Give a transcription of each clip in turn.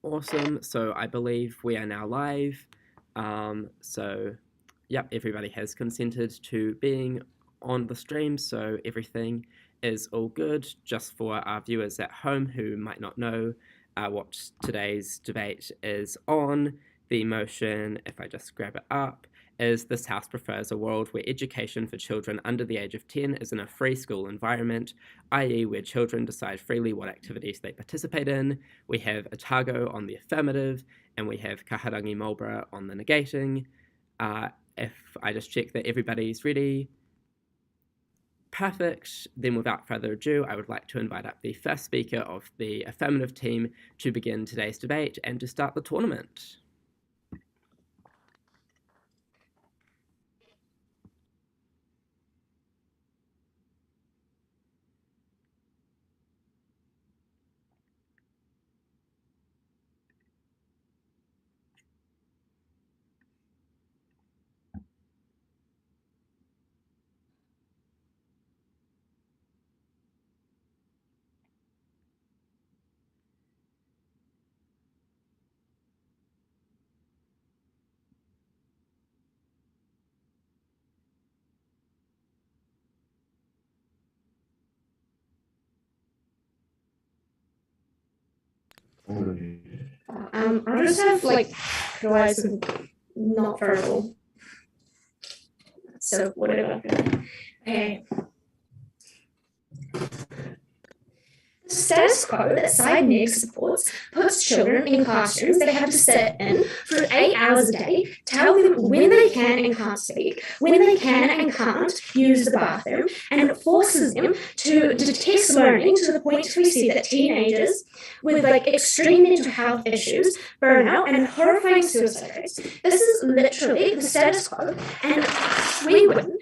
Awesome. So I believe we are now live. Yep, everybody has consented to being on the stream, so everything is all good. Just for our viewers at home who might not know what today's debate is on, the motion, if I just grab it up, is this House prefers a world where education for children under the age of 10 is in a free school environment, i.e. where children decide freely what activities they participate in. We have Otago on the affirmative, and we have Kahurangi-Marlborough on the negating. If I just check that everybody's ready, perfect. Then without further ado, I would like to invite up the first speaker of the affirmative team to begin today's debate and to start the tournament. I just have otherwise not verbal. So whatever. Okay. The status quo that Side Neg supports puts children in classrooms they have to sit in for 8 hours a day, tell them when they can and can't speak, when they can and can't use the bathroom, and it forces them to detest learning to the point we see that teenagers with extreme mental health issues, burnout, and horrifying suicide rates. This is literally the status quo, and we win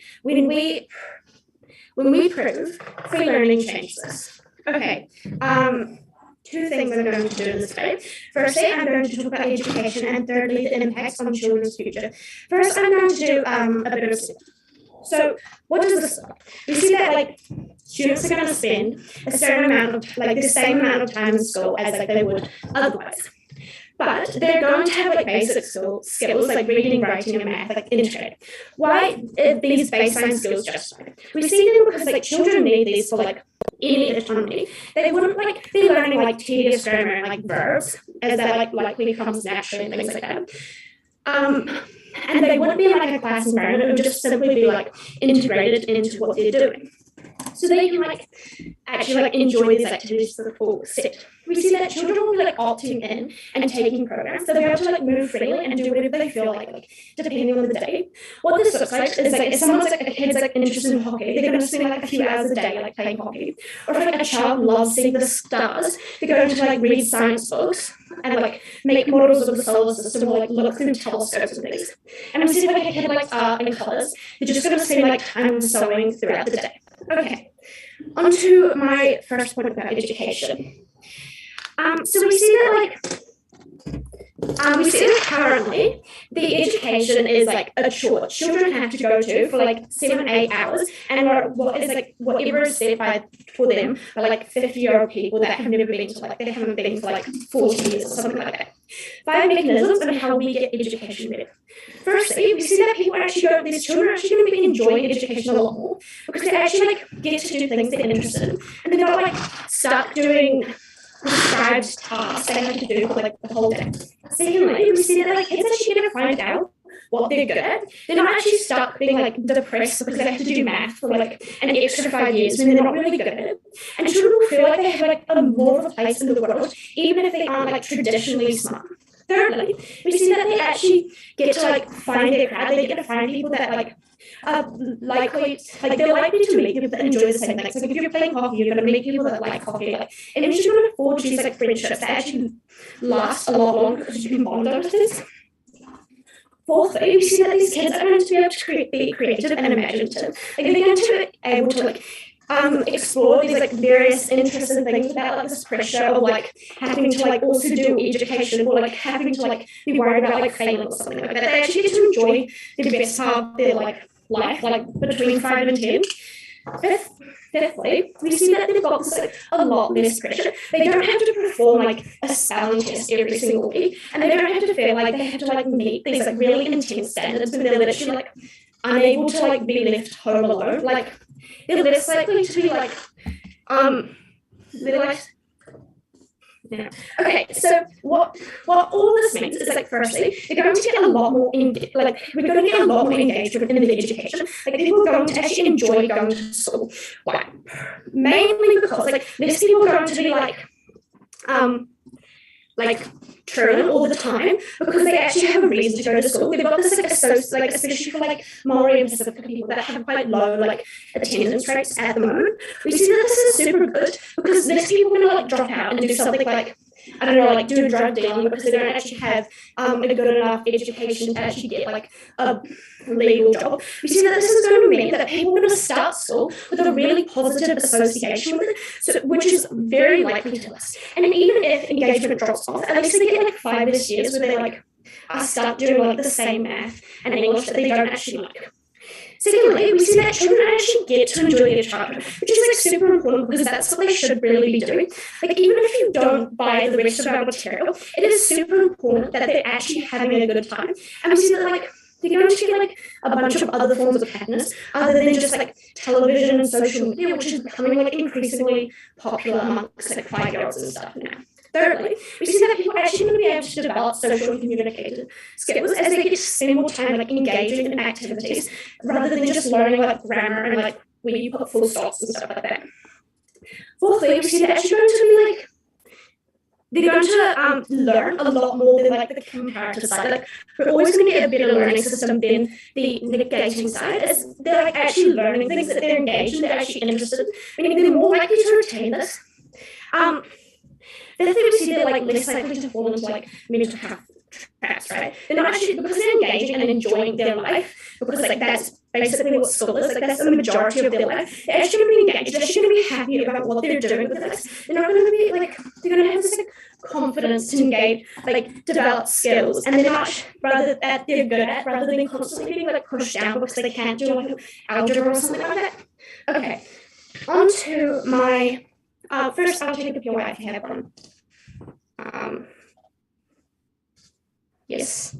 when we prove free learning changes this. Okay, two things I'm going to do in this debate. Firstly, I'm going to talk about education, and thirdly, the impacts on children's future. First, I'm going to do a bit of so what does this look? We see that students are going to spend a certain amount of the same amount of time in school as they would otherwise. But they're going to have basic skills like reading, writing, and math integrated. Why are these baseline skills justified? We see them because children need these for any autonomy. They wouldn't be learning tedious grammar and verbs as that likely comes naturally and things like that. And they wouldn't be in a class environment. It would just simply be integrated into what they're doing. So they can actually enjoy these activities to the full extent. We see that children will be opting in and taking programs. They'll be able to move freely and do whatever they feel like depending on the day. What this looks like is if someone's a kid's interested in hockey, they're going to spend a few hours a day playing hockey. Or if a child loves seeing the stars, they're going to read science books and make models of the solar system or look through telescopes and things. And we see a kid art and colours, they're just going to spend time sewing throughout the day. Okay, on to my first point about education. So we see that currently the education is a chore. Children have to go to for 7-8 hours, and whatever is set for them by 50-year-old people that have never been to they haven't been for 40 years or something like that. 5 mechanisms on how we get education better. Firstly, we see that these children are actually going to be enjoying education a lot more because they actually get to do things they're interested in, and they're not stuck doing prescribed tasks they have to do for the whole day. Secondly, we see that kids actually get to find out what they're good at. They're not actually stuck being depressed because they have to do math for an extra 5 years when they're not really good at it. And children will feel they have a more of a place in the world, even if they aren't traditionally smart. Thirdly, we see that they actually get to find their crowd. They get to find people that are likely, they're likely to meet people that enjoy the same things. If you're playing hockey, you're going to meet people that like hockey. And if you're going to forge these friendships that actually last a lot longer because you can bond over things. Fourthly, we see that these kids are going to be able to be creative and imaginative. They're going to be able to explore these various interests and things without this pressure of having to also do education or having to be worried about failing or something like that. They actually get to enjoy the best part of their life between 5 and 10. Fifth, Fifthly, we see that they've got this, like, a lot less pressure. They don't have to perform like a spelling test every single week, and they don't have to feel like they have to like meet these like really intense standards when they're literally like unable to like be left home alone. Like they're less likely to be like they're like yeah. Okay, so what all this means is like firstly, they're going to get a lot more we're going to get a lot more engagement in the education. Like people are going to actually enjoy going to school. Why? Mainly because like less people are going to be like churning all the time because they actually have a reason to go to school. They've got this like especially for like Maori and Pacific people that have quite low like attendance rates at the moment. We see that this is super good because less people are going to like drop out and do something like I don't know, like do drug dealing because they don't actually have a good enough education to actually get like a legal job. We see that this is going to mean that people are going to start school with a really positive association with it, so, which is very likely to last. And even if engagement drops off, at least they get like 5 of this years where they like start doing like the same math and English that they don't actually like. Secondly, we see that children actually get to enjoy their childhood, which is like super important because that's what they should really be doing. Like even if you don't buy the rest of our material, it is super important that they're actually having a good time. And we see that like they're going to get like a bunch of other forms of happiness other than just like television and social media, which is becoming like increasingly popular amongst like 5-year-olds and stuff now. Thirdly, we see that people are actually going to be able to develop social and communicative skills as they get to spend more time like engaging in activities rather than just learning like grammar and like where you put full stops and stuff like that. Fourthly, we see that actually going to be like they're going to learn a lot more than like the comparative side. Like we're always going to get a better learning system than the negating side. As they're like actually learning things that they're engaged in, they're actually interested in, meaning they're more likely to retain this. Fifthly, we see they're like less likely to fall into like mental health traps, right? They're not actually because they're engaging and enjoying their life, because like that's basically what school is, like that's the majority of their life. They're actually going to be engaged, they're actually going to be happy about what they're doing with this. They're not going to be like, they're going to have this like confidence to engage, like develop skills, and they're not rather that they're good at, rather than constantly being like pushed down because they can't do like algebra or something like that. Okay, on to my first I'll take up your wife if you have one. Yes.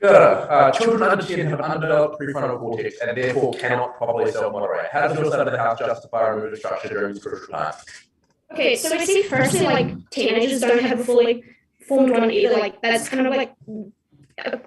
Children under 10 have an undeveloped prefrontal cortex and therefore cannot properly self-moderate. How does your side of the house justify removing structure during this crucial time? Okay, so we see firstly like teenagers don't have a fully formed one either. Like that's kind of like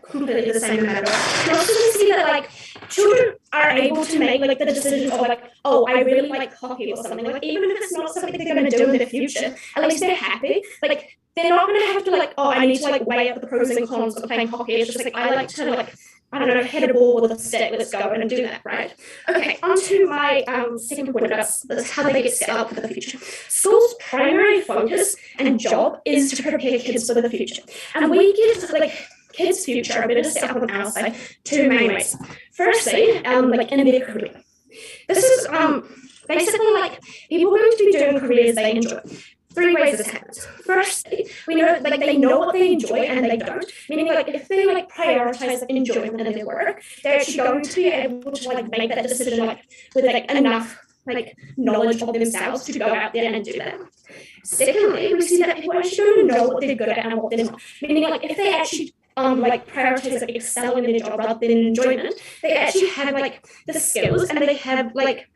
completely the same matter. And also we see that like children are able to make like the decision of like, oh, I really like hockey or something. Like even if it's not something that they're going to do in the future, at least they're happy. Like they're not going to have to like, oh, I need to like weigh up the pros and cons of playing hockey. It's just like I like to like, I don't know, hit a ball with a stick. Let's go and do that, right? Okay, on to my second point about this, how they get set up for the future. School's primary focus and job is to prepare kids for the future, and we give like kids' future a bit of set up on our side 2 main ways. Firstly, like in their career. This is basically like people are going to be doing careers they enjoy. 3 ways this happens. Firstly, we know like they know what they enjoy and they don't. Meaning like if they like prioritize enjoyment in their work, they're actually going to be able to like make that decision like with like enough like knowledge of themselves to go out there and do that. Secondly, we see that people actually don't know what they're good at and what they're not. Meaning like if they actually like prioritize like excelling in their job rather than enjoyment, they actually have like the skills and they have like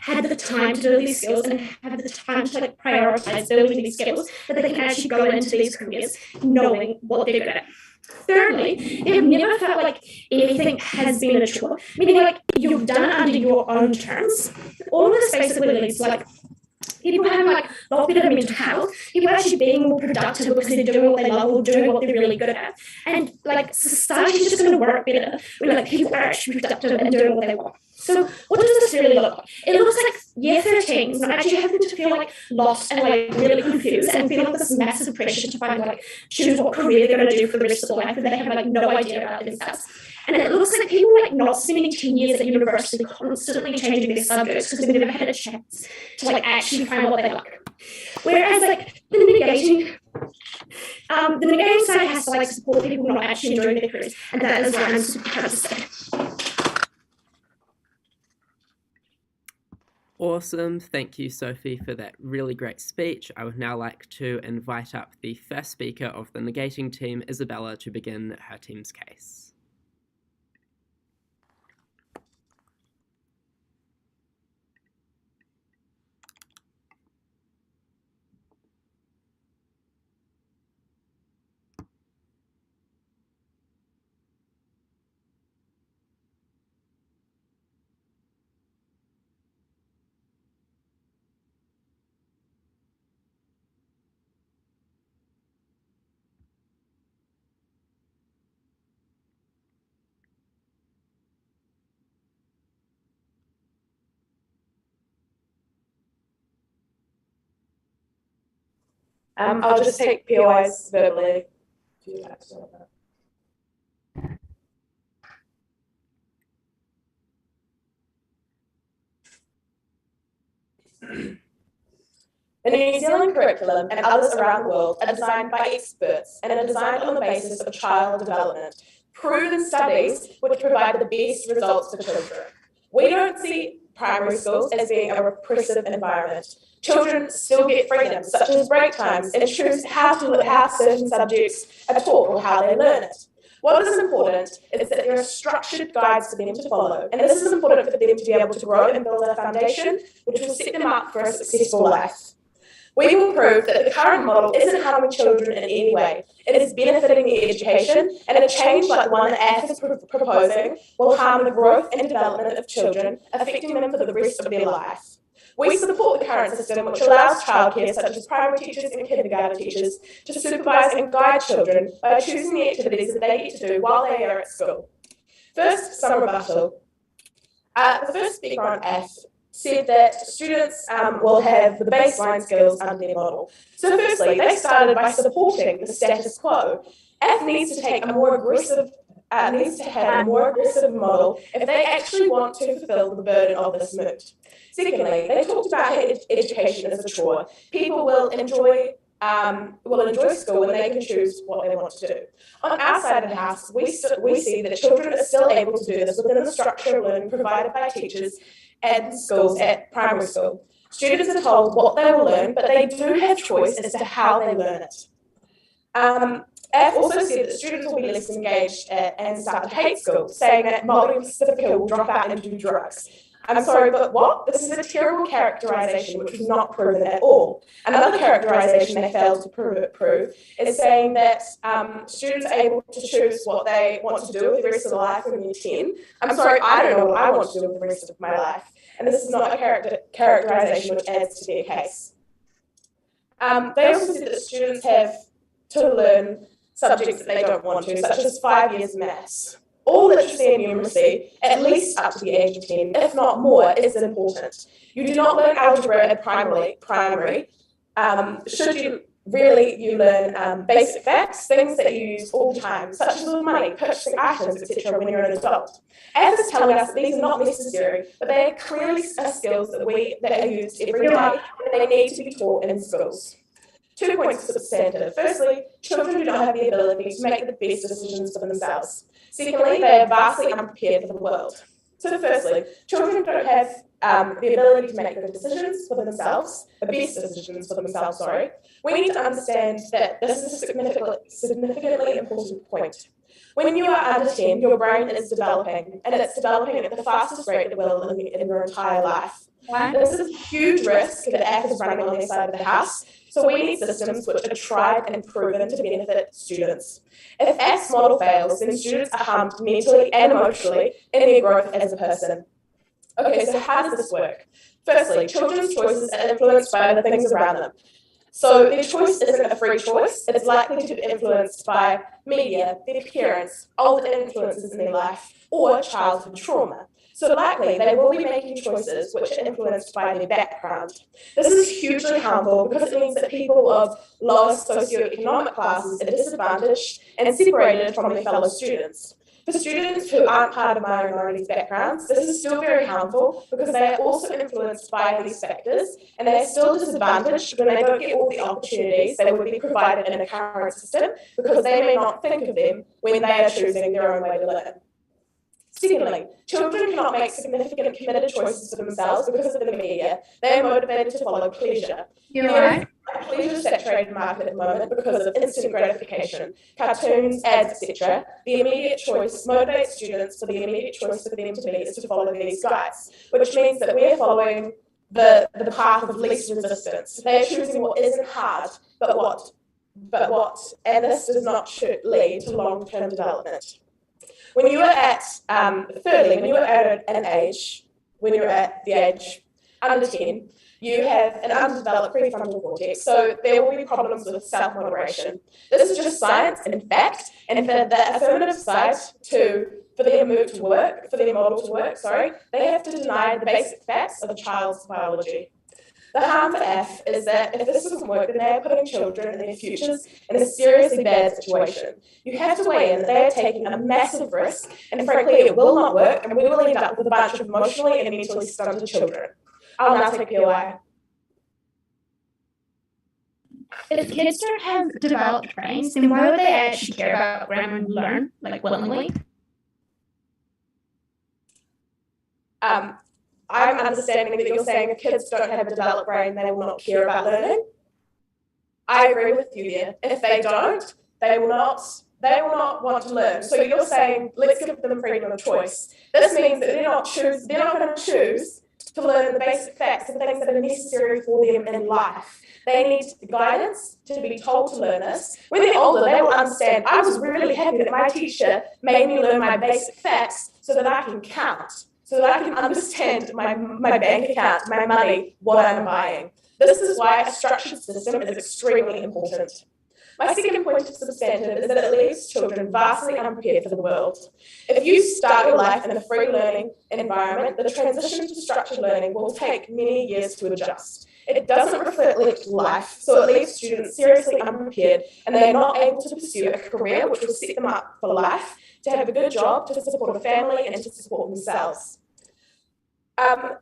had the time to do these skills and have the time to like prioritize building these skills that they can actually go into these careers knowing what they're good at. Thirdly, they've never felt like anything has been a chore, meaning like you've done it under your own terms. All of this basically leads to like people having like a lot better mental health, people actually being more productive because they're doing what they love or doing what they're really good at. And like society is just going to work better when like people are actually productive and doing what they want. So what does this really look like? It looks like year 13s not actually having to feel like lost and like really confused and feeling like this massive pressure to find like choose what career they're going to do for the rest of their life and they have like no idea about themselves. And it looks like people like not spending 10 years at university constantly changing their subjects because they've never had a chance to like actually find what they like. Whereas like the negating side has to like support people not actually enjoying their careers, and that is what I'm super proud to say. Awesome. Thank you, Sophie, for that really great speech. I would now like to invite up the first speaker of the negating team, Isabella, to begin her team's case. I'll just take POIs verbally. The New Zealand curriculum and others around the world are designed by experts and are designed on the basis of child development, proven studies which provide the best results for children. We don't see primary schools as being a repressive environment. Children still get freedom, such as break times, and choose how certain subjects are taught or how they learn it. What is important is that there are structured guides for them to follow, and this is important for them to be able to grow and build a foundation which will set them up for a successful life. We will prove that the current model isn't harming children in any way. It is benefiting their education, and a change like the one that AF is proposing will harm the growth and development of children, affecting them for the rest of their life. We support the current system, which allows childcare, such as primary teachers and kindergarten teachers, to supervise and guide children by choosing the activities that they get to do while they are at school. First, some rebuttal. The first speaker on AF said that students will have the baseline skills under their model. So firstly, they started by supporting the status quo. AF needs to take a more aggressive needs to have a more aggressive model if they actually want to fulfill the burden of this moot. Secondly, they talked about how education is a chore. People will enjoy school when they can choose what they want to do. On our side of the house, we see that children are still able to do this within the structure of learning provided by teachers and schools at primary school. Students are told what they will learn, but they do have choice as to how they learn it. AF also said that students will be less engaged and start to hate school, saying that Māori in Pacifica will drop out and do drugs. I'm sorry, but what? This is a terrible characterisation which was not proven at all. Another characterisation they failed to prove is saying that students are able to choose what they want to do with the rest of their life when they're 10. I'm sorry, I don't know what I want to do with the rest of my life. And this is not a characterisation which adds to their case. They also said that students have to learn subjects that they don't want to, such as 5 years maths. All literacy and numeracy, at least up to the age of 10, if not more, is important. You do not learn algebra at primary. You learn basic facts, things that you use all the time, such as with money, purchasing items, etc. when you're an adult. AF is telling us that these are not necessary, but they are clearly skills that are used every day, and they need to be taught in schools. 2 points are substantive. Firstly, children do not have the ability to make the best decisions for themselves. Secondly, they are vastly unprepared for the world. So firstly, children don't have the ability to make good decisions for themselves, the best decisions for themselves, sorry. We need to understand that this is a significantly important point. When you are under 10, your brain is developing, and it's developing at the fastest rate it will in your entire life. This is a huge risk that AF is running on their side of the house, so we need systems which are tried and proven to benefit students. If AF's model fails, then students are harmed mentally and emotionally in their growth as a person. Okay, so how does this work? Firstly, children's choices are influenced by the things around them. So their choice isn't a free choice, it's likely to be influenced by media, their parents, older influences in their life, or childhood trauma. So likely they will be making choices which are influenced by their background. This is hugely harmful because it means that people of lower socioeconomic classes are disadvantaged and separated from their fellow students. For students who aren't part of minorities' backgrounds, this is still very harmful because they are also influenced by these factors, and they are still disadvantaged when they don't get all the opportunities they would be provided in a current system because they may not think of them when they are choosing their own way to learn. Secondly, children cannot make significant committed choices for themselves because of the media. They are motivated to follow pleasure. You're There right. is a pleasure-saturated market at the moment because of instant gratification, cartoons, ads, etc. The immediate choice motivates students for the immediate choice for them to be is to follow these guides, which means that we are following the path of least resistance. They are choosing what isn't hard, but what, and this does not lead to long-term development. When you are at, thirdly, when you are at when you're at the age under 10, you have an undeveloped prefrontal cortex, so there will be problems with self-moderation. This is just science and fact, and for the affirmative side for their model to work, they have to deny the basic facts of a child's biology. The harm for F is that if this doesn't work, then they are putting children and their futures in a seriously bad situation. You have to weigh in that they are taking a massive risk, and frankly, it will not work, and we will end up with a bunch of emotionally and mentally stunted children. I'll now take POI. If kids don't have developed brains, then why would they actually care about grammar and learn, like willingly? I'm understanding that you're saying if kids don't have a developed brain, they will not care about learning. I agree with you there. If they don't, they will not want to learn. So you're saying let's give them freedom of choice. This means that they're not going to choose to learn the basic facts and things that are necessary for them in life. They need guidance to be told to learn this. When they're older, they will understand, I was really happy that my teacher made me learn my basic facts so that I can count, so that I can understand my bank account, my money, what I'm buying. This is why a structured system is extremely important. My second point of substantive is that it leaves children vastly unprepared for the world. If you start your life in a free learning environment, the transition to structured learning will take many years to adjust. It doesn't reflect linked life, so it leaves students seriously unprepared, and they are not able to pursue a career which will set them up for life, to have a good job, to support a family, and to support themselves.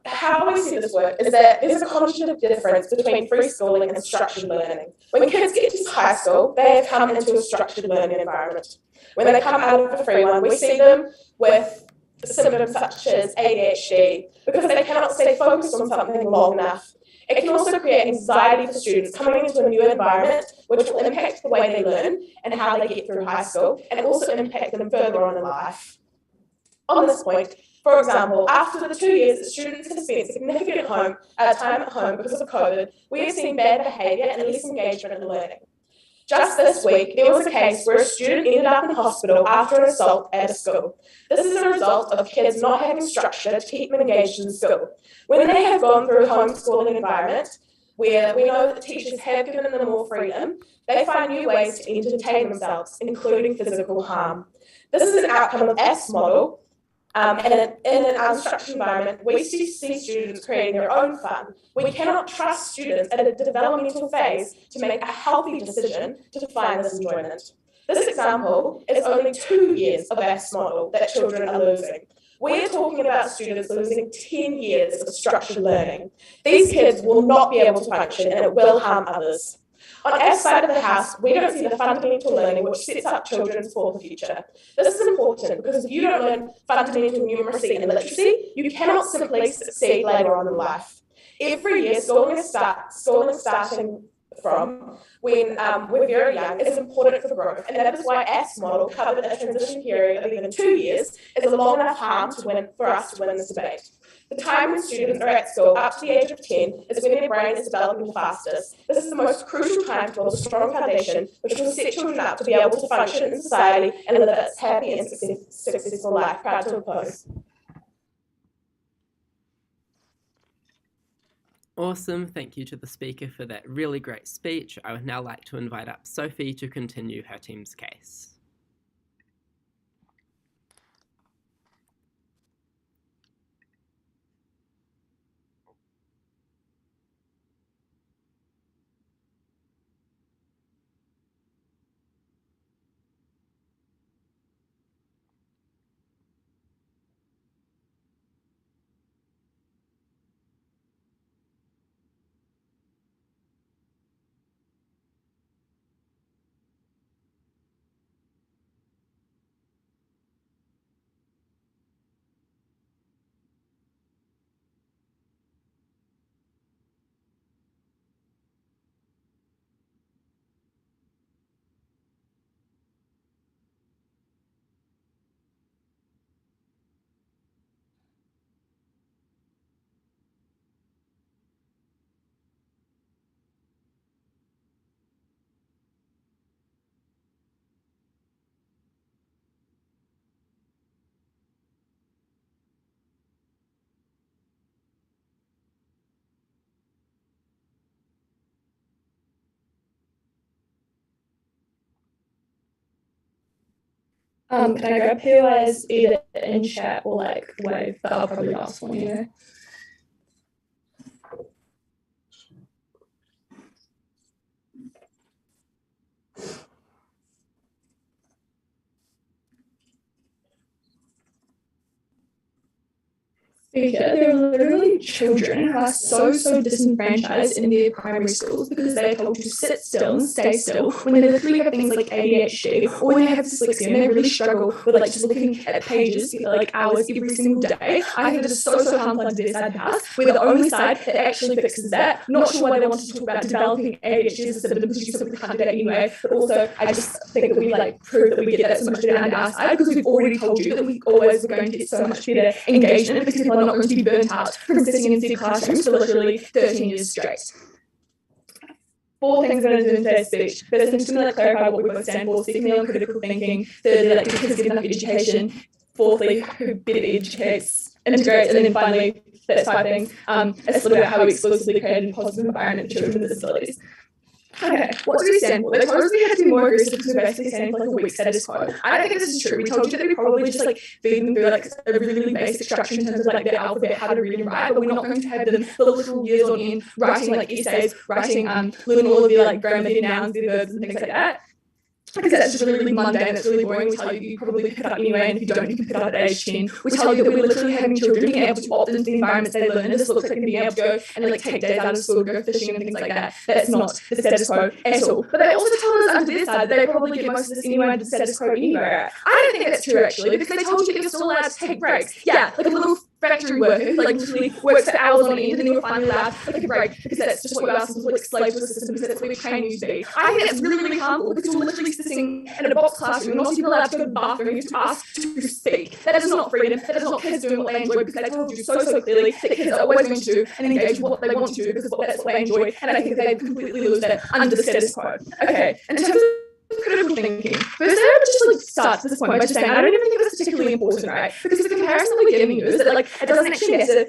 How we see this work is that there's a cognitive difference between free schooling and structured learning. When kids get to high school, they have come into a structured learning environment. When they come out of a free one, we see them with symptoms such as ADHD because they cannot stay focused on something long enough. It can also create anxiety for students coming into a new environment, which will impact the way they learn and how they get through high school, and also impact them further on in life. On this point, for example, after the 2 years that students have spent significant time at home because of COVID, we have seen bad behaviour and less engagement in learning. Just this week, there was a case where a student ended up in hospital after an assault at a school. This is a result of kids not having structure to keep them engaged in school. When they have gone through a homeschooling environment, where we know that teachers have given them more freedom, they find new ways to entertain themselves, including physical harm. This is an outcome of F's model. And in an unstructured environment, we see students creating their own fun. We cannot trust students at a developmental phase to make a healthy decision to define this enjoyment. This example is only 2 years of F's model that children are losing. We are talking about students losing 10 years of structured learning. These kids will not be able to function, and it will harm others. On our side of the house, we don't see the fundamental learning which sets up children for the future. This is important because if you don't learn fundamental numeracy and literacy, you cannot simply succeed later on in life. Every year, schooling starting from when we're very young is important for growth, and that is why AS's model covered a transition period of even 2 years is a long enough harm for us to win this debate. The time when students are at school up to the age of 10 is when their brain is developing the fastest. This is the most crucial time to build a strong foundation which will set children up to be able to function in society and live a happy and successful life. Proud to oppose. Awesome, thank you to the speaker for that really great speech. I would now like to invite up Sophie to continue her team's case. Can I grab POAs either in chat or like wave? But I'll probably ask one anyway. There are literally children who are so disenfranchised in their primary schools because they're told to sit still and stay still when they literally have things like ADHD or when they have dyslexia and they really struggle with like just looking at pages for like hours every single day. I think it is so harmful to their side path. We're the only side that actually fixes that. Not sure why they wanted to talk about developing ADHD as a symptom because you simply can't do that anyway. But also, I just think that we like prove that we get that so much better under our side because we've already told you that we always were going to get so much better engagement because people are not going to be burnt out from sitting in said classrooms for literally 13 years straight. 4 things I'm going to do in today's speech. First, I'm just going to clarify what we both stand for. Secondly, on critical thinking. Thirdly, like, do kids get enough education? Fourthly, who better educates, integrates, and then finally, that's 5 things. A little bit how we exclusively create a positive environment for children with disabilities. Okay, what do we stand for? They told us we had to be more aggressive because we're basically standing for like a weak status quo. I don't think this is true. We told you that we probably just like feed them through like a really basic structure in terms of like their alphabet, how to read and write, but we're not going to have them for literal years on end writing like essays, learning all of their like grammar, their nouns, their verbs and things like that. Because that's just really mundane, that's really boring. We tell you probably pick it up anyway, and if you don't, you can pick it up at age 10. We tell you that we're literally having children being able to opt into the environments they learn, and this looks like them being able to go and like take days out of school, go fishing and things like that. That's not the status quo at all. But they also tell us under their side that they probably get most of this anyway under the status quo anyway. I don't think that's true actually, because they told you that you're still allowed to take breaks. Yeah, like a little factory worker who like literally works for hours on end and then you're finally allowed to take a break because that's just what you ask them to like slave to the system because that's what we train you to be. I think that's really harmful because you're literally sitting in a box classroom, you're not even allowed to go to the bathroom, you're asked to speak. That is not freedom, that is not kids doing what they enjoy because they told you so clearly that kids are always going to do and engage with what they want to do because that's what they enjoy, and I think that they completely lose that under the status quo. Okay, in terms of critical thinking. First, I would just like start to this point by just saying I don't even think it's particularly important, right? Because the comparison we're giving you is that like it doesn't actually matter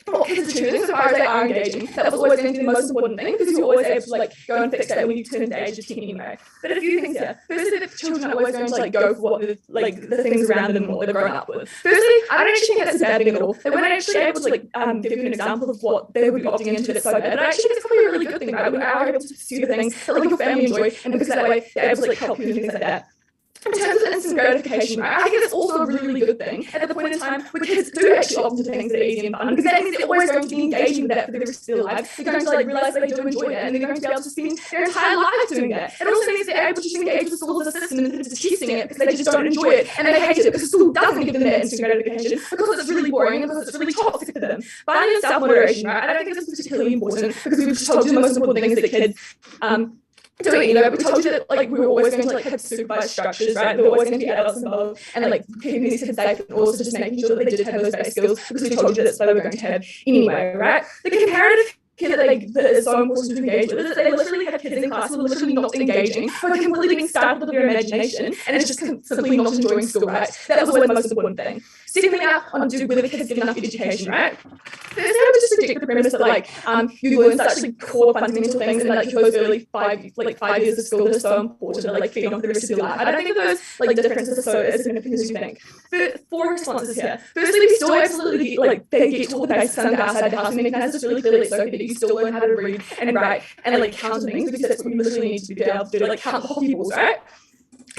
what kids are choosing so far as they are engaging. That was always going to be the most important thing because you're always able to like go and fix that when you turn into age of 10 anyway. But a few things here. Firstly, that children are always going to like go for what the things around them and what they've grown up with. Firstly, I don't actually think that's a bad thing at all. They weren't actually able to like give you an example of what they would be opting into that's so bad. But I actually think it's probably a really good thing, right? We are able to pursue the things that like your family enjoy, and because that way they're able to like help you and things like that. In terms of instant gratification, right, I think it's also a really good thing at the point in time where kids do actually opt into things that are easy and fun, because that means they're always going to be engaging with that for the rest of their lives. They're going to like realise they do enjoy that, and they're going to be able to spend their entire life doing that. It also means they're able to just engage with school as a system instead of just testing it because they just don't enjoy it and they hate it because school doesn't give them that instant gratification because it's really boring and because it's really toxic to them. Finally, self-moderation, right? I don't think this is particularly important because we've just told you the most important thing is that kids do it, you know, we told you that like we were always going to like have supervised structures, right? There were always going to be adults involved and like keeping these kids safe and also just making sure that they did have those base skills because we told you that's what they were going to have anyway, right? The comparative kid that is so important to engage with is that they literally have kids in class who are literally not engaging, who are completely being startled with their imagination and it's just simply not enjoying school, right? That was always the most important thing. Secondly, now on do whether kids get enough education, right? First, I would just reject the premise that like you learn such like core fundamental things in like those early 5 years of school that are so important to like feed on the rest of your life. I don't think those like differences are so as significant as you think. 4 responses here. Firstly, we still absolutely like they get taught the basics outside the house. I mean, that's just really clearly so that you still learn how to read and write and like count things because that's what you literally need to be able to do, like count the whole peoples, right?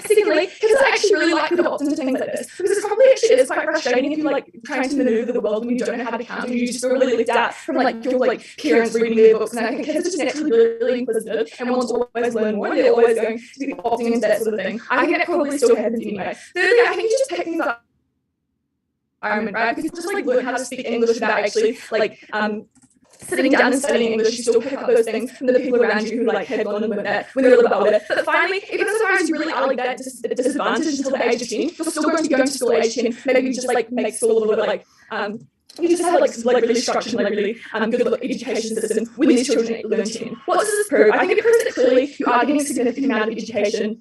Secondly, kids are actually really likely to opt into things like this because it's probably actually is quite frustrating if you're like trying to maneuver the world when you don't know how to count and you just feel really left out from like your like parents reading their books. And I think kids are just naturally really inquisitive and want to always learn more, and they're always going to be opting into that sort of thing. I think that probably still happens anyway. Thirdly, I think you just pick things up environment, right? Because just like learn how to speak English without actually like sitting down and studying English, you still pick up those things from the people around you who like had gone and learned that when they were a little bit older. But finally, even as far as you really are like that disadvantaged until the age of 10, you're still going to be going to school at age 10. Maybe you just like make school a little bit like you just have like really structured, like really good education system when these children learn 10. What does this prove? I think it proves that clearly you are getting a significant amount of education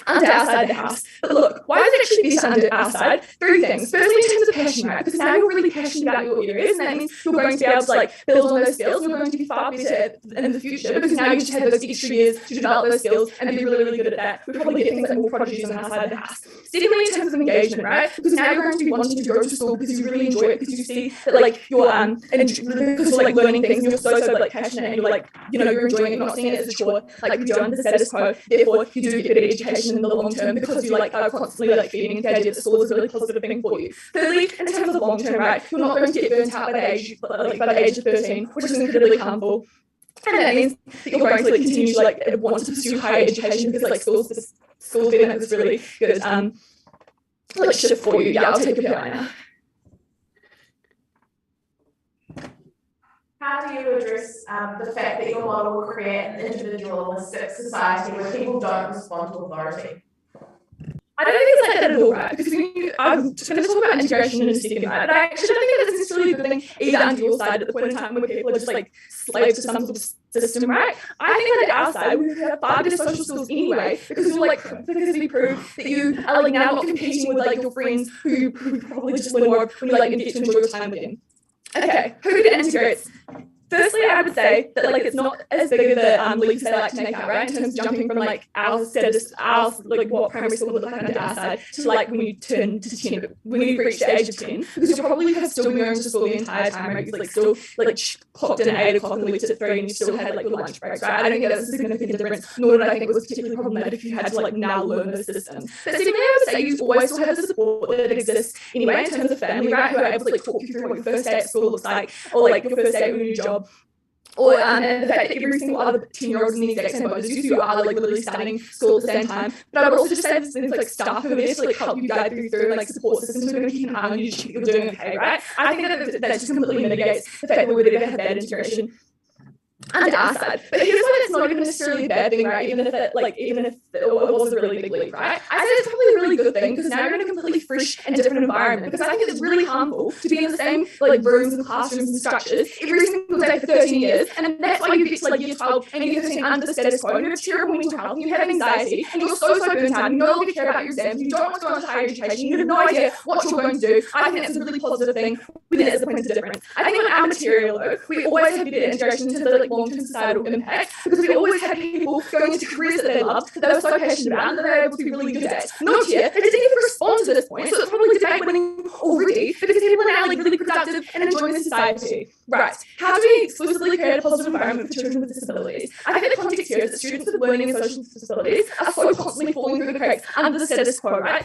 under our side of the house. But look, why is it actually better under our side? Three things. Firstly, in terms of passion, right? Because now you're really passionate about your areas, and that means you're going to be able to like build on those skills, and you're going to be far better in the future because now you just have those extra years to develop those skills and be really, really good at that. We probably get things like more prodigies on our side of the house. Secondly, in terms of engagement, right? Because now you're going to be wanting to go to school because you really enjoy it, because you see that like you're and because you're like learning things, and you're so like passionate, and you're like, you know, you're enjoying it, you're not seeing it as a chore, like we do under the status quo. Therefore, you do get better education in the long term because you like are constantly like feeding into the idea that school is a really positive thing for you. Thirdly, in terms of long term, right, you're not going to get burnt out by the age of 13, which is incredibly harmful. And that means that you're going to like continue to like want to pursue higher education because like school's been like this really good like shift for you. Yeah, I'll take a bit right now. How do you address the fact that your model will create an individualistic society where people don't respond to authority? I don't think it's like that at all, right? Because I'm just going to talk about integration in a second, right? But I actually don't think that's necessarily a good thing either under your side at the point in time when people are just like slaves to some sort of system, right? I think that at our side we have far better social skills anyway because you'll like physically prove that you are like now not competing with like your friends who you probably just learn more when you like get to enjoy your time with them. Okay, who integrates? Firstly, I would say that like it's not as big of a leap as they like to make out, right? In terms of jumping from like our status, our like what primary school would look like under our side to like when you turn to 10, when you reach the age of 10, because you'll probably have still been going to school the entire time, right? You've like still like clocked in at 8 o'clock and left at 3, and you still had like your lunch breaks, right? I don't think that's a significant difference, nor did I think it was particularly problematic if you had to like now learn those systems. But secondly, I would say you always still have the support that exists anyway in terms of family, right? Who are able to like talk you through what your first day at school looks like, or like your first day at your new job. Or and the fact that every single other 10-year-old in the exact same boat as you, so you are like literally starting school at the same time. But I would also just say there's like staff who are there to like help you guide through like support systems who are going to keep an eye on you to check you're doing okay, right? I think that just completely mitigates the fact that we would ever have bad integration under our side. But here's why that's not even necessarily a bad thing, right? Even if it was a really big leap, right? I say it's probably a really good thing because now you're in a completely fresh and different environment. Because I think it's really harmful to be in the same like rooms and classrooms and structures every single day for 13 years, and that's why you get to like year 12 and year 13 under the status quo, and you have terrible mental health, and you have anxiety, and you're so burnt out, and you no longer care about your exams, you don't want to go into higher education, you have no idea what you're going to do. I think that's a really positive thing within it as a point of difference. I think on our material though, we always have better integration in terms of like long-term societal impact, because we always had people going into careers that they loved, that they were so passionate about, and that they were able to be really good at. Not here, they didn't even respond to this point, so it's probably debate winning already, because people are now like really productive and enjoying the society. Right. How do we exclusively create a positive environment for children with disabilities? I think the context here is that students with learning and social disabilities are so constantly falling through the cracks under the status quo, right?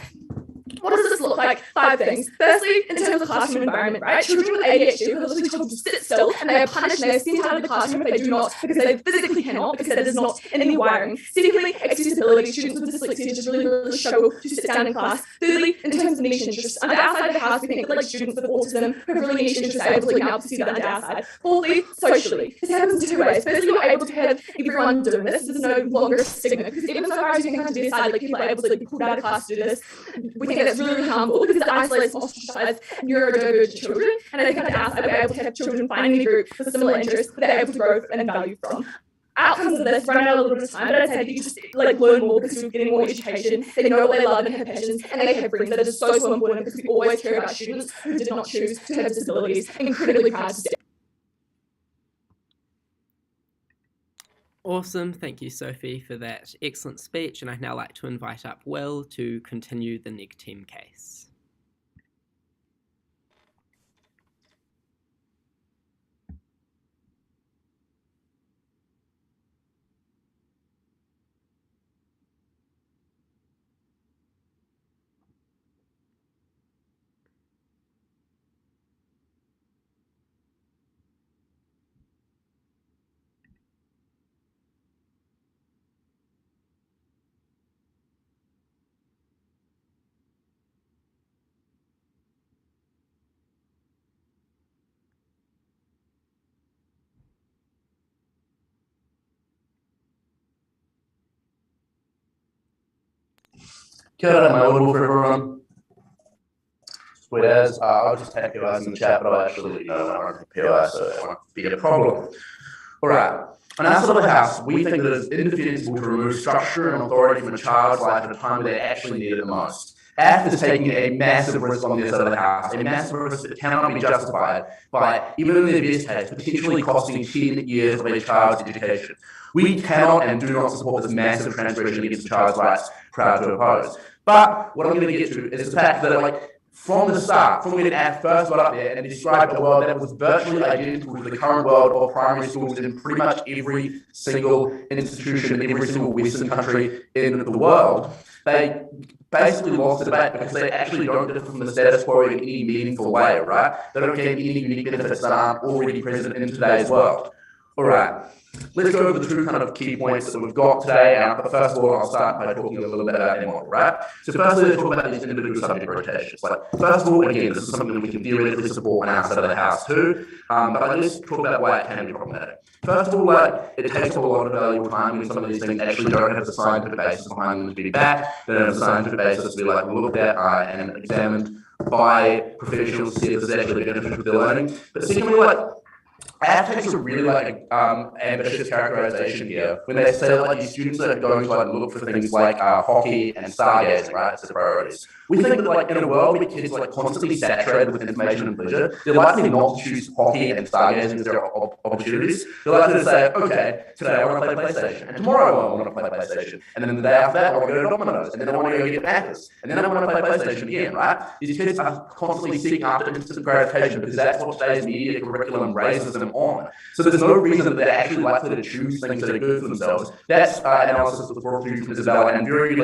What does this look like? 5 things. Firstly, in terms of classroom environment, right? Children with ADHD who are literally told to sit still, and they are punished and they are sent out of the classroom if they do not, because they physically cannot, because that is not in any wiring. Secondly, accessibility. Students with dyslexia just really, really struggle to sit down in class. Thirdly, in terms of niche interests, under our side of the house, we think that like students with autism who have really niche interests are able to like now pursue that under our side. Fourthly, socially. This happens in 2 ways. Firstly, you're able to have everyone doing this. This is no longer a stigma, because even so far as you can come to their side, like people are able to like be pulled out of class to do this. We think that's really, really harmful, because it isolates and ostracizes neurodivergent children, and I think under our side we're able to have children finding a group with similar interests that they're able to grow and value from. Outcomes of this run out a little bit of time, but I'd say that you just like learn more because you're getting more education, they know what they love and have passions, and they have friends. That is so, so important, because we always care about students who did not choose to have disabilities, and incredibly proud to say. Awesome. Thank you, Sophie, for that excellent speech. And I'd now like to invite up Will to continue the neg team case. Kia ora, am I audible for everyone? Sweet as, I'll just take POIs in the chat, but I'll actually let you know when I run POI, so it won't be a problem. All right, On our side of the house, we think that it's indefensible to remove structure and authority from a child's life at a time where they actually need it the most. AF is taking a massive risk on their side of the house, a massive risk that cannot be justified by, even in their best case, potentially costing 10 years of a child's education. We cannot and do not support this massive transgression against the child's rights proud to oppose. But what I'm going to get to is the fact that, like, from the start, from when AF first got up there and described a world that was virtually identical to the current world of primary schools in pretty much every single institution, in every single Western country in the world, they basically lost the debate because they actually don't differ from the status quo in any meaningful way, right? They don't gain any unique benefits that aren't already present in today's world. All right. Let's go over the two kind of key points that we've got today. But first of all, I'll start by talking a little bit about their model, right? So firstly, let's talk about these individual subject rotations. Like, first of all, again, this is something that we can theoretically support on our side of the house too. But like, let's talk about why it can be problematic. First of all, like, it takes up a lot of valuable time when some of these things actually don't have the scientific basis behind them to be backed. They don't have the scientific basis to be like looked at and examined by professionals to see if there's actually benefit to their learning. But secondly, like, AF takes a really ambitious characterization here when they say that these students are going to look for things like hockey and stargazing, right, as the priorities. We think that in a world where kids are constantly saturated with information and pleasure, they're likely not to choose hockey and stargazing as their opportunities. They're likely to say, okay, today I want to play PlayStation, and tomorrow I want to play PlayStation, and then the day after that I want to go to Domino's, and then I want to go get Maccas, and then I want to play PlayStation again, right? These kids are constantly seeking after instant gratification because that's what today's media curriculum raises them on. So there's no reason that they're actually likely to choose things that are good for themselves. That's analysis that was brought through from Isabel and very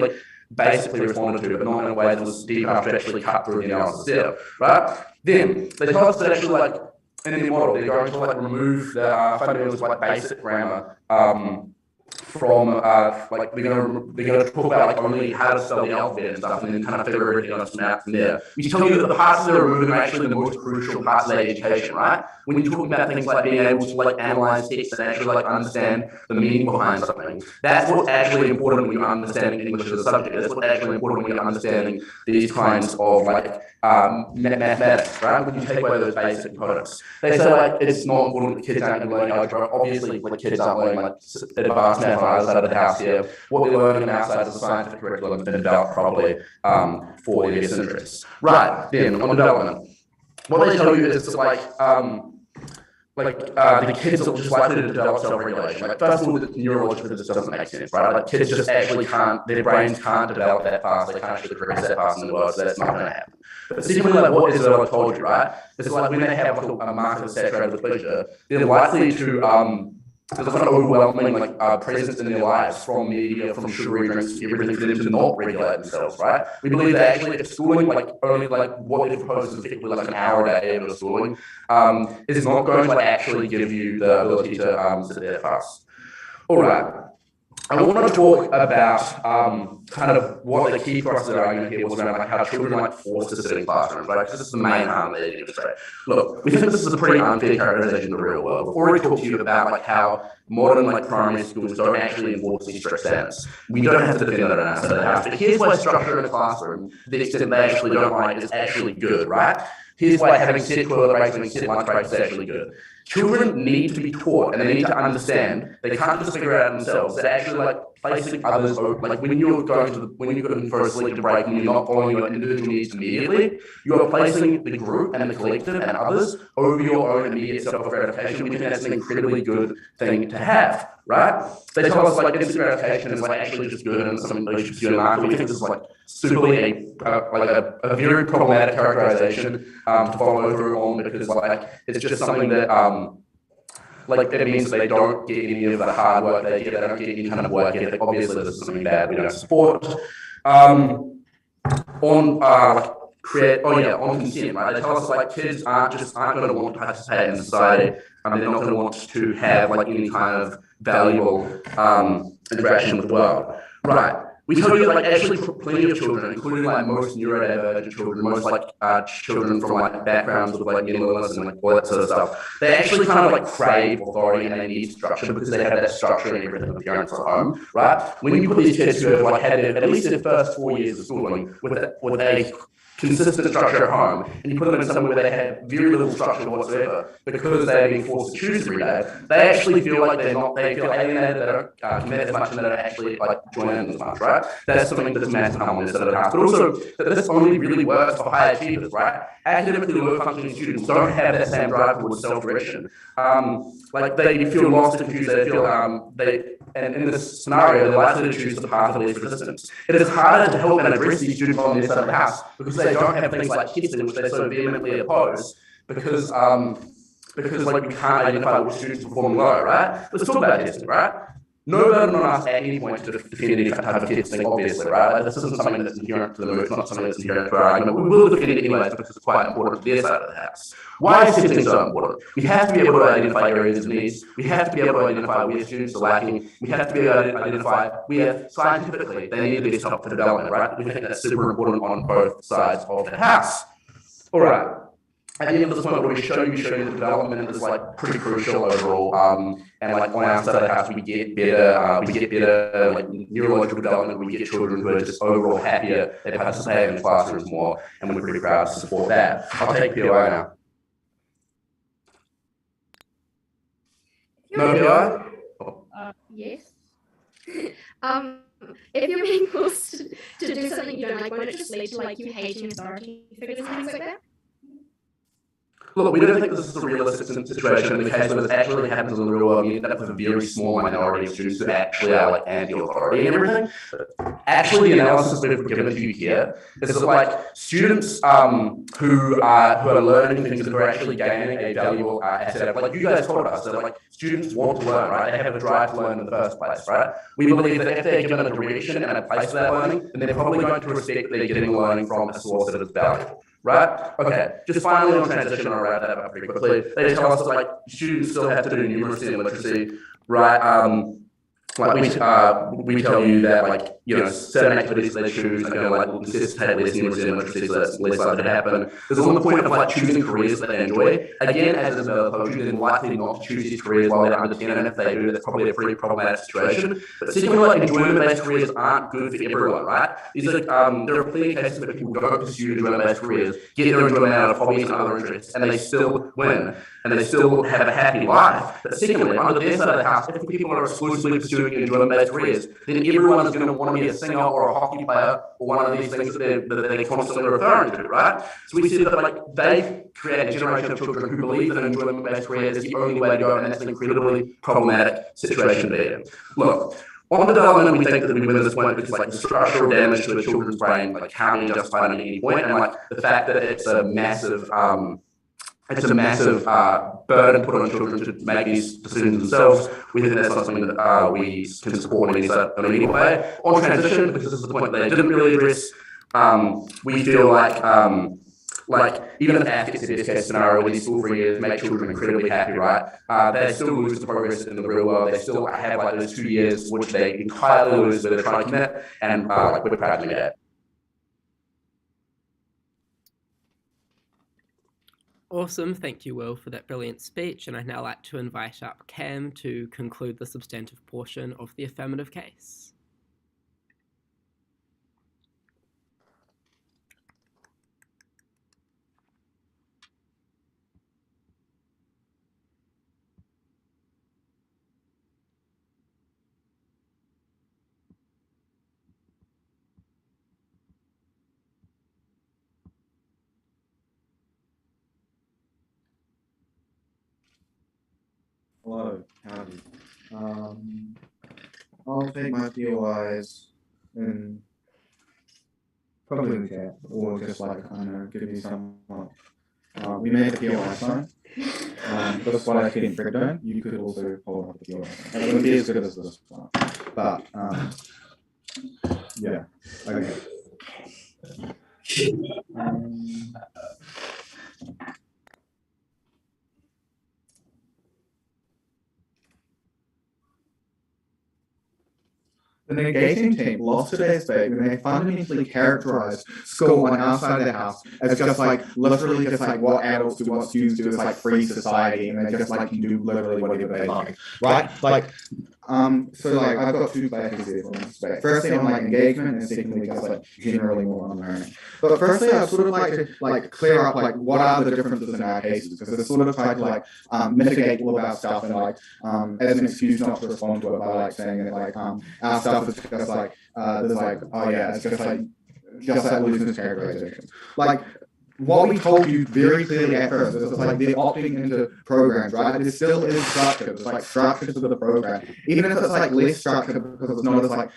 basically responded to, but not in a way that was deep enough to actually cut through the analysis there, right? Then they tell us that actually in their model they're going to remove the fundamentals basic grammar from they're going to talk about only how to spell the alphabet and stuff, and then kind of figure everything else out from there. We tell you that the parts that they're removing are actually the most crucial parts of their education, right? When you're talking about things like being able to analyze text and actually understand the meaning behind something, that's what's actually important when you're understanding English as a subject. That's what's actually important when you're understanding these kinds of mathematics, right? When you take away those basic components, they say it's not important that kids aren't learning algebra. Obviously, kids aren't learning advanced math on either side of the house here. What they're learning on our side is a scientific curriculum and developed properly for their best interests. Right, then on development, what they tell you is the kids are just likely to develop self-regulation. First of all, neurologically this doesn't make sense, right? Kids just actually can't, their brains can't develop that fast, they can't actually progress that fast in the world, so that's not going to happen. But secondly, what Isabella told you, right? It's when they have a market that's saturated with pleasure, they're likely to there's an overwhelming presence in their lives from media, from sugary drinks, everything for them to not regulate themselves, right? We believe that actually if schooling, only what they propose is effectively an hour a day of schooling, is not going to actually give you the ability to sit there fast. All right. I want to talk about kind of what the key thrust of the argument here was around how children are forced to sit in classrooms, right? Because this is the main harm they demonstrate. Look, we think this is a pretty unfair characterization of the real world. We've already talked to you about how modern primary schools don't actually enforce these strict standards. We don't have to defend that on our side of the house. But here's why structure in a classroom, to the extent they actually don't like, is actually good, right? Here's why having set toilet breaks, having set lunch breaks is actually good. Children need to be taught and they need to understand. They can't just figure it out themselves. They're actually placing others, when you're going for a sleep break and you're not following your individual needs immediately, you are placing the group and the collective and others over your own immediate self-gratification. We think that's an incredibly good thing to have, right? They tell us instant gratification is actually just good and something that you should pursue in life. We think this is superly a very problematic characterization to follow through on because it's just something that it means that they don't get any of the hard work they get, they don't get any kind of work ethic. Obviously, this is something bad we don't support. On consent, right? They tell us kids aren't going to want to participate in society, and they're not going to want to have any kind of valuable interaction with the world, right? We tell you actually plenty of children, including most neurodivergent children, most children from backgrounds with mental illness and all that sort of stuff, they actually kind of crave authority and they need structure because they have that structure and everything with parents at home, right? When you put these kids who have had at least their first 4 years of schooling with a consistent structure at home, and you put them in somewhere where they have very little structure whatsoever, because they're being forced to choose every day, they actually feel like they feel alienated, they don't commit as much, and they don't actually like join in as much, right? That's something that's massive harm on this side of the house. But also, that this only really works for high achievers, right? Academically low functioning students don't have that same drive towards self-direction. Like they feel lost, confused, they feel and in this scenario, they're likely to choose the path of least resistance. It is harder to help and address these students on their side of the house because they don't have things like testing, which they so vehemently oppose, because like we can't identify which students perform low, right? Let's talk about testing, right? No burden on us at any point to defend any type of testing, obviously, right? Like, this isn't something that's inherent to the move, it's not something that's inherent to our argument. We will defend it anyways because it's quite important to their side of the house. Why is testing so important? We have to be able to identify areas of needs. We have to be able to identify where students are lacking. We have to be able to identify where scientifically they need the best help for development, right? We think that's super important on both sides of the house. All right. At the end of this point, where we show you the development is like pretty crucial overall. And like on our side of the house, we get better like neurological development. We get children who are just overall happier. They participate in classrooms more, and we're pretty proud to support that. I'll take POI now. No POI? Yes. If you're being forced to do something you don't like, won't it just lead to like you hating authority figures and things like that? Look, we don't think this is a realistic situation. In the case where this actually happens in the real world, you end up with a very small minority of students who actually are like anti-authority and everything. Actually, the analysis we've given to you here is that like students who are learning things and who are actually gaining a valuable asset, like you guys told us, that like students want to learn, right? They have a drive to learn in the first place, right? We believe that if they're given a direction and a place for that learning, then they're probably going to respect they're getting learning from a source that is valuable. Right? Okay. Just finally on transition, I'll wrap that up pretty quickly. They tell us that like students still have to do numeracy and literacy, right? Like we tell you that like certain activities they choose are going to like necessitate less numeracy and literacy, so that's less likely to happen. There's on the point of like choosing careers that they enjoy. Again, as Isabella told you, they're likely not to choose these careers while they're under 10, and if they do, that's probably a pretty problematic situation. But secondly, like enjoyment-based careers aren't good for everyone, right? These are there are plenty of cases where people don't pursue enjoyment-based careers, get their enjoyment out of hobbies and other interests, and they still win, and they still have a happy life. But secondly, under their side of the house, if people are exclusively pursuing enjoyment-based careers, then everyone is going to want to be a singer or a hockey player or one of these things that they're constantly referring to, right? So we see that like they create a generation of children who believe that enjoyment-based careers is the only way to go, and that's an incredibly problematic situation to be in. Look, on development, we think that we win this point because like the structural damage to a children's brain like can't be justified at any point, and like the fact that it's a massive burden put on children to make these decisions themselves. We think that's not something that we can support in any way. On transition, because this is the point that they didn't really address, we feel like even if AFT is the best case scenario where these school 3 years make children incredibly happy, right? They still lose the progress in the real world. They still have like those 2 years which they entirely lose where they're trying to commit, and like we're proud to do that. Awesome, thank you, Will, for that brilliant speech, and I'd now like to invite up Cam to conclude the substantive portion of the affirmative case. Hello, howdy. I'll take my POIs and probably in the chat, or just like, I don't know, give you some, we made a POI sign. That's what I didn't break down. You could also hold up the POI sign. It wouldn't be as good as this one. But, yeah, okay. The negating team lost today's debate when they fundamentally characterized school on our side of the house as just like literally just like what adults do, what students do, is like free society, and they just like can do literally whatever they like, right? Like So like I've got two classes here for this debate. Firstly on like engagement, and secondly just like generally more on learning. But firstly, I'd sort of like to like clear up like what are the differences in our cases, because it's sort of tried to like mitigate all of our stuff and like as an excuse not to respond to it by like saying that like our stuff is just like there's like oh yeah it's just like losing categorization. Like what we told you very clearly at first is like they're opting into programs, right? There still is structure. There's like structure to the program, even if it's like less structure because it's not as like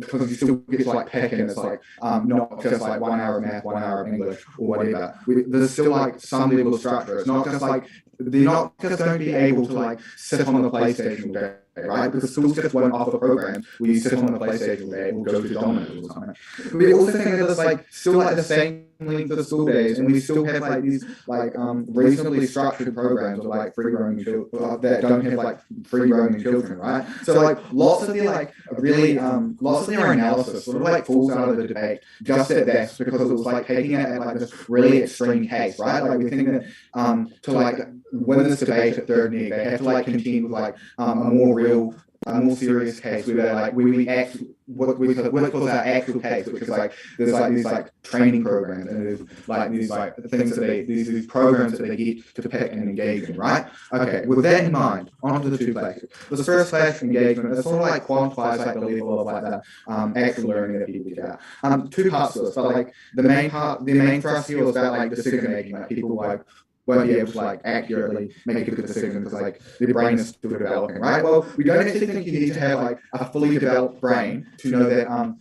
because you still get to like pick and it's like not just like 1 hour of math, 1 hour of English or whatever. There's still like some level of structure. It's not just like they're not just going to be able to like sit on the PlayStation all day, right? Because schools just won't offer programs where you sit on the PlayStation all day or go to Domino's or something. We also think that there's like still like the same length of the school days, and we still have like these like reasonably structured programs of like free roaming that don't have like free roaming children, right? So like lots of the like really lots of their analysis sort of like falls out of the debate just at best because it was like taking it at like this really extreme case, right? Like we think that to like win this debate at third neg, they have to like contend with like a more serious case where we act what was our actual case, which is like there's like these like training programs and there's like these like things that these programs that they get to pick and engage in, right? Okay, with that in mind, onto the two classes. The first class, engagement, it sort of like quantifies like the level of like the actual learning that people get out. Two parts of this, but like the main thrust here was about like decision making, like people like won't be able to like accurately make a good decision because like their brain is still developing, right? Well, we don't actually think you need to have like a fully developed brain to know that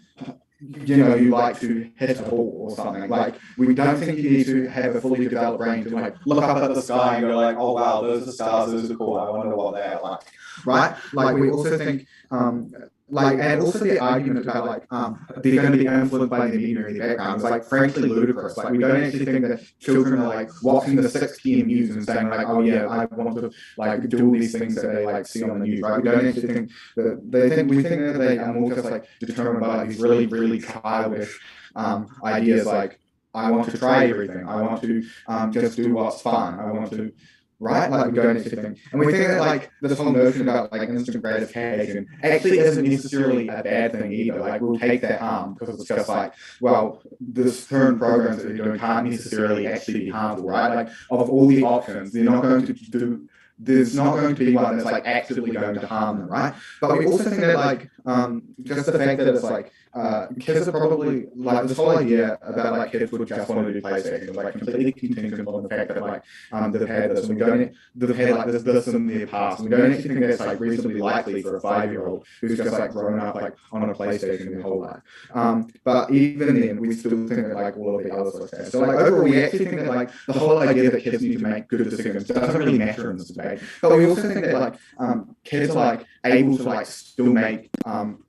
you like to hit a ball or something. Like we don't think you need to have a fully developed brain to like look up at the sky and go like, oh wow, those are stars, those are cool, I wonder what they're like, right? Like we also think and also the argument about like they're going to be influenced by their media and their background is like frankly ludicrous. Like we don't actually think that children are like watching the 6 p.m. news and saying like, oh yeah, I want to like do all these things that they like see on the news, right? We don't actually think that we think that they are more just like determined by like, these really really childish ideas like I want to try everything, I want to just do what's fun, I want to. Right, like we don't actually think, and we think that like this whole notion about like instant gratification actually isn't necessarily a bad thing either. Like we'll take that harm because it's just like, well, the current programs that you're doing can't necessarily actually be harmful, right? Like of all the options, they're not going to do. There's not going to be one that's like actively going to harm them, right? But we also think that like just the fact that it's like kids are probably like this whole idea about like kids would just want to do PlayStation, like completely contingent on the fact that like they've had this and they've had like this in their past. And we don't actually think that's like reasonably likely for a 5-year-old who's just like grown up like on a PlayStation their whole life. But even then, we still think that like all of the other sorts of things. So like overall, we actually think that like the whole idea that kids need to make good decisions doesn't really matter in this debate. But we also think that like kids are like able to like still make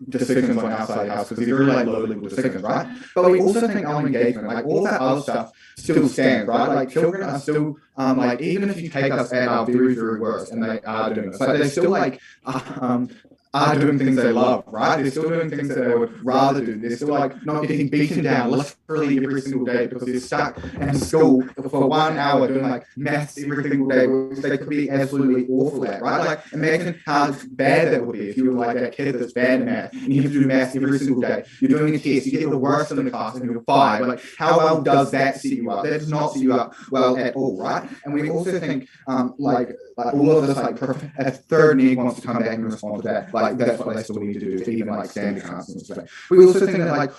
decisions on outside the house because they're really like low level decisions, right? But we also think our engagement, like all that other stuff still stands, right? Like children are still like even if you take us at our very, very worst, and they are doing this, like they still like are doing things they love, right? They're still doing things that they would rather do. They're still like not getting beaten down literally every single day because they're stuck in school for 1 hour doing like maths every single day, which they could be absolutely awful at, right? Like imagine how bad that would be if you were like that kid that's bad at math and you have to do maths every single day. You're doing a test, you get the worst in the class and you're 5. Like how well does that set you up? That does not set you up well at all, right? And we also think like all of this like if third neg wants to come back and respond to that, like that's what they still need to do to even like stand against this debate. We also think that like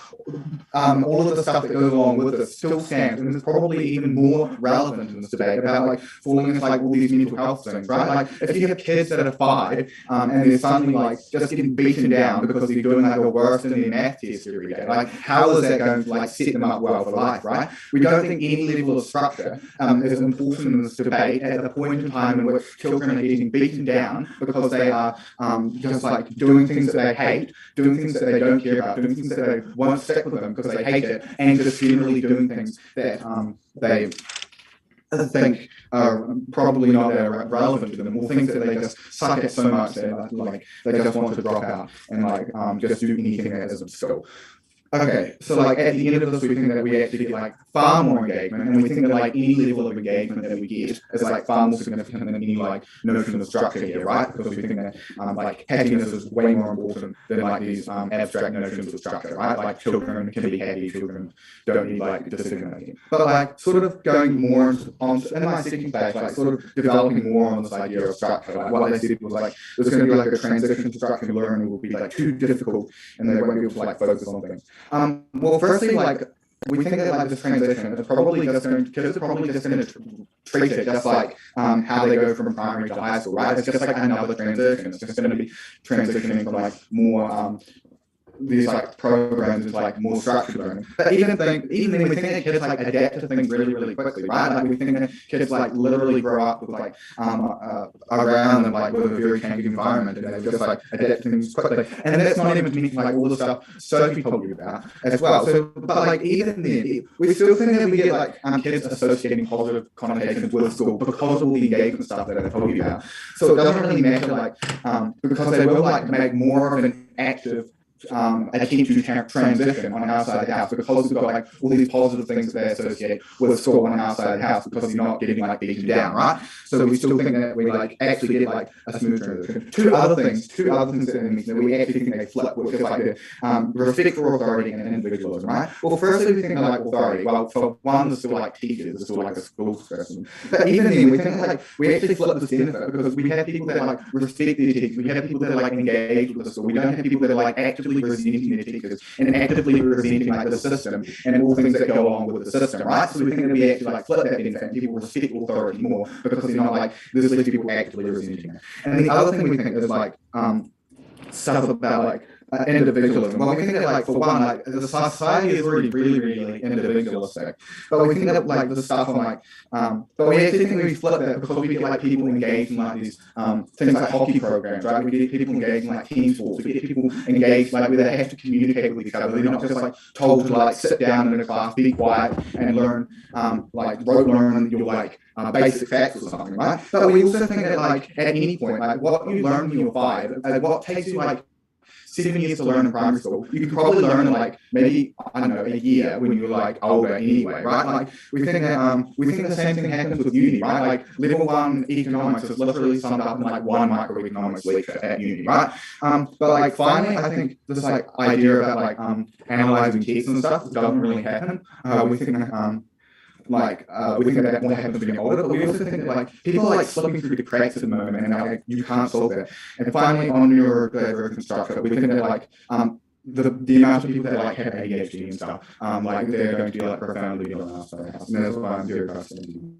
all of the stuff that goes along with this still stands and is probably even more relevant in this debate about like falling into like all these mental health things, right? Like if you have kids that are 5 and they're suddenly like just getting beaten down because they're doing like the worst in their math test every day, like how is that going to like set them up well for life, right? We don't think any level of structure is important in this debate at the point in time in which children are getting beaten down because they are just like doing things that they hate, doing things that they don't care about, doing things that they won't stick with them because they hate it, and just generally doing things that they think are probably not relevant to them, or things that they just suck at so much that like they just want to drop out and like just do anything that isn't skill. Okay, so like at the end of this, we think that we actually get like far more engagement, and we think that like any level of engagement that we get is like far more significant than any like notion of structure here, right? Because we think that like happiness is way more important than like these abstract notions of structure, right? Like children can be happy, children don't need like decision making. But like sort of going more on in my second page, like sort of developing more on this idea of structure. Like what they said was like there's going to be like a transition to structured learning will be like too difficult, and they won't be able to like focus on things. Well, firstly, like we think that like this transition is probably just going, kids are probably just going to treat it just like how they go from primary to high school, right? It's just like another transition. It's just going to be transitioning from like more these like programs into like more structured learning. But even then we think that kids like adapt to things really quickly, right? Like we think that kids like literally grow up with like around them like with a very changing environment, and they just like adapt to things quickly. And that's not even to mention like all the stuff Sophie told you about as well. So but like even then we still think that we get like kids associating positive connotations with school because of all the engagement stuff that I told you about. So it doesn't really matter like because they will like make more of an active attempt to transition on our side of the house because we've got like all these positive things that they associate with school on our side of the house because you're not getting like beaten down, right? So we still think that we like actually get like a smooth transition. Two other things that we actually think they flip, which is like the respect for authority and individualism, right? Well, firstly we think like authority. Well, for one, there's still like teachers, there's still like a school system. But even then we think like we actually flip this benefit because we have people that like respect their teachers, we have people that like engage with the school, we don't have people that are like actively resenting their teachers and actively resenting like the system and all things that go along with the system, right? So we think that we actually like flip that benefit and people respect authority more because they're not like there's less people actively resenting it. And the other thing we think is like stuff about like individualism. Well, we think that like for one, like the society is already really individualistic, but we think that like the stuff on like but we actually think we flip that because we get like people engaged in like these things like hockey programs, right? We get people engaged in like team sports, we get people engaged like where they have to communicate with each other. They're not just like told to like sit down in a class, be quiet and learn like rote learn your like basic facts or something, right? But we also think that like at any point, like what you learn when you're 5, what takes you like 7 years to learn in primary school, you can probably learn in like maybe, I don't know, a year when you're like older anyway, right? Like we think that the same thing happens with uni, right? Like level 1 economics is literally summed up in like one microeconomics lecture at uni, right? But like finally, I think this like idea about like analyzing texts and stuff doesn't really happen. We think that we think that won't happen when you're older, but we also think that like people are like slipping through the cracks at the moment, and like you can't solve that. And finally, on neurodivergent structure, we think that like the amount of people that like have ADHD and stuff, like they're going to be like profoundly ill on our side of the house. And that's why I'm very frustrated.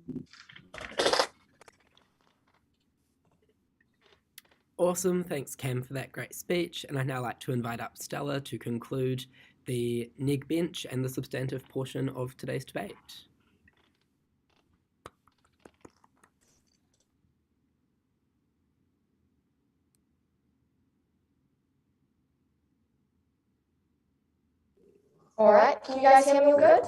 Awesome, thanks Cam for that great speech, and I'd now like to invite up Stella to conclude the neg bench and the substantive portion of today's debate. All right, can you guys hear me all good?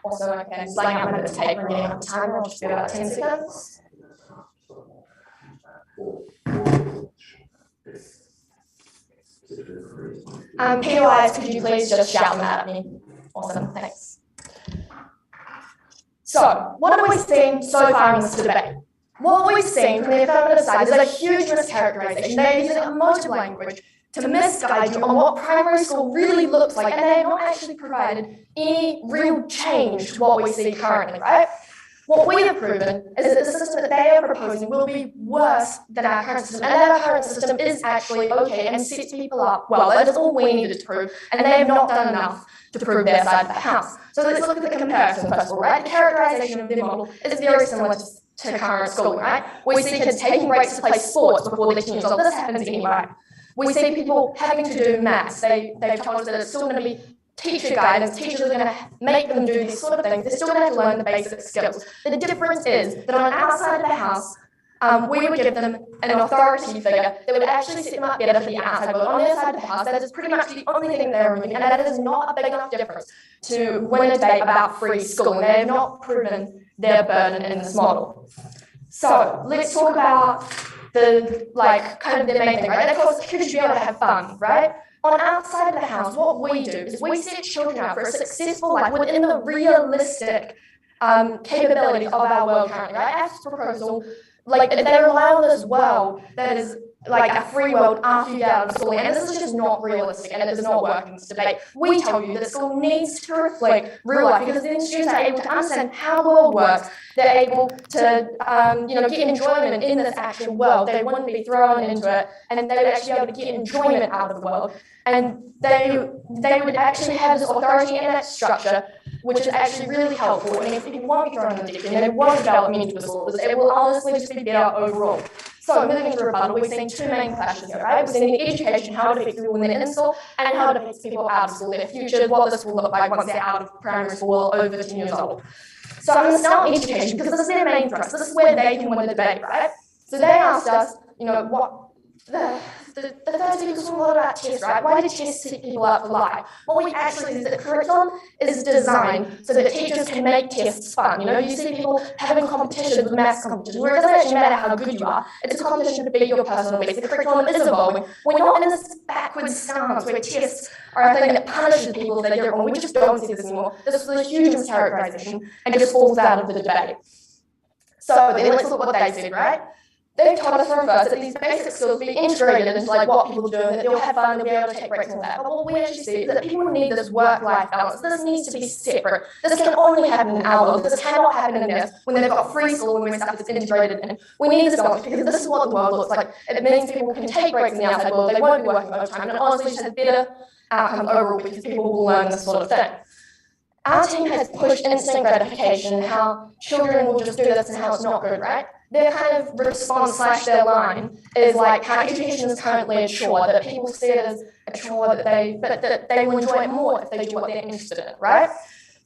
Awesome, okay, I'm just laying out my bit of paper and getting up the timer. I'll just be about 10 seconds. POIs, could you please just shout them out at me? Awesome, thanks. So, what have we seen so far in this debate? What we've seen from the affirmative side is a huge mischaracterization. They're using emotive language to misguide you on what primary school really looks like, and they've not actually provided any real change to what we see currently, right? What we have proven is that the system that they are proposing will be worse than our current system, and that our current system is actually okay and sets people up well. That is all we needed to prove, and they have not done enough to prove their side of the house. So let's look at the comparison first of all, right? The characterization of their model is very similar to current school, right? We see kids taking breaks to play sports before their 10 years old. This happens anyway. We see people having to do maths. They've told us that it's still going to be teacher guidance. Teachers are going to make them do these sort of things. They're still going to have to learn the basic skills. The difference is that on our side of the house, we would give them an authority figure that would actually set them up better for the outside world. On their side of the house, that is pretty much the only thing they're removing, and that is not a big enough difference to win a debate about free schooling. They have not proven their burden in this model. So let's talk about the kind of their main thing, right? Of course, kids should be able to have fun, right? On our side of the house, what we do is we set children up for a successful life within the realistic capabilities of our world currently, right? Our proposal, like, they rely on this world that is like a free world after you get out of school, and this is just not realistic, and it does not work in this debate. We tell you that school needs to reflect real life, because then students are able to understand how the world works. They're able to, get enjoyment in this actual world. They wouldn't be thrown into it, and they would actually be able to get enjoyment out of the world. And they would actually have this authority and that structure, which is actually really helpful. And if people won't be thrown in the deep end, and they won't develop mental disorders, it will honestly just be better overall. So moving to rebuttal, we've seen two main clashes here, right? We've seen the education, how it affects people when they're in school, and how it affects people out of school, their future, what this will look like once they're out of primary school, over 10 years old. So I'm going to start with education, because this is their main thrust. This is where they can win the debate, right? So they asked us, what the first people talk a lot about tests, right? Why do tests set people up for life? What we actually see is that the curriculum is designed so that teachers can make tests fun. You see people having competitions with maths competitions, where it doesn't actually matter how good you are. It's a competition to beat your personal best. The curriculum is evolving. We're not in this backwards stance where tests are a thing that punishes people if they get it wrong. We just don't see this anymore. This is a huge mischaracterization and just falls out of the debate. So then let's look at what they said, right? They've taught us from first that these basic skills be integrated into like what people do, and that they'll have fun, they'll be able to take breaks and all that. But what we actually see is that people need this work-life balance. This needs to be separate. This can only happen in our world. This cannot happen in theirs when they've got free school and when stuff that's integrated in. We need this balance, because this is what the world looks like. It means people can take breaks in the outside world, they won't be working overtime, and it honestly just has better outcomes overall, because people will learn this sort of thing. Our team has pushed instant gratification and how children will just do this and how it's not good, right? Their kind of response / their line is like how education is currently a chore, that people see it as a chore, but that they will enjoy it more if they do what they're interested in, right?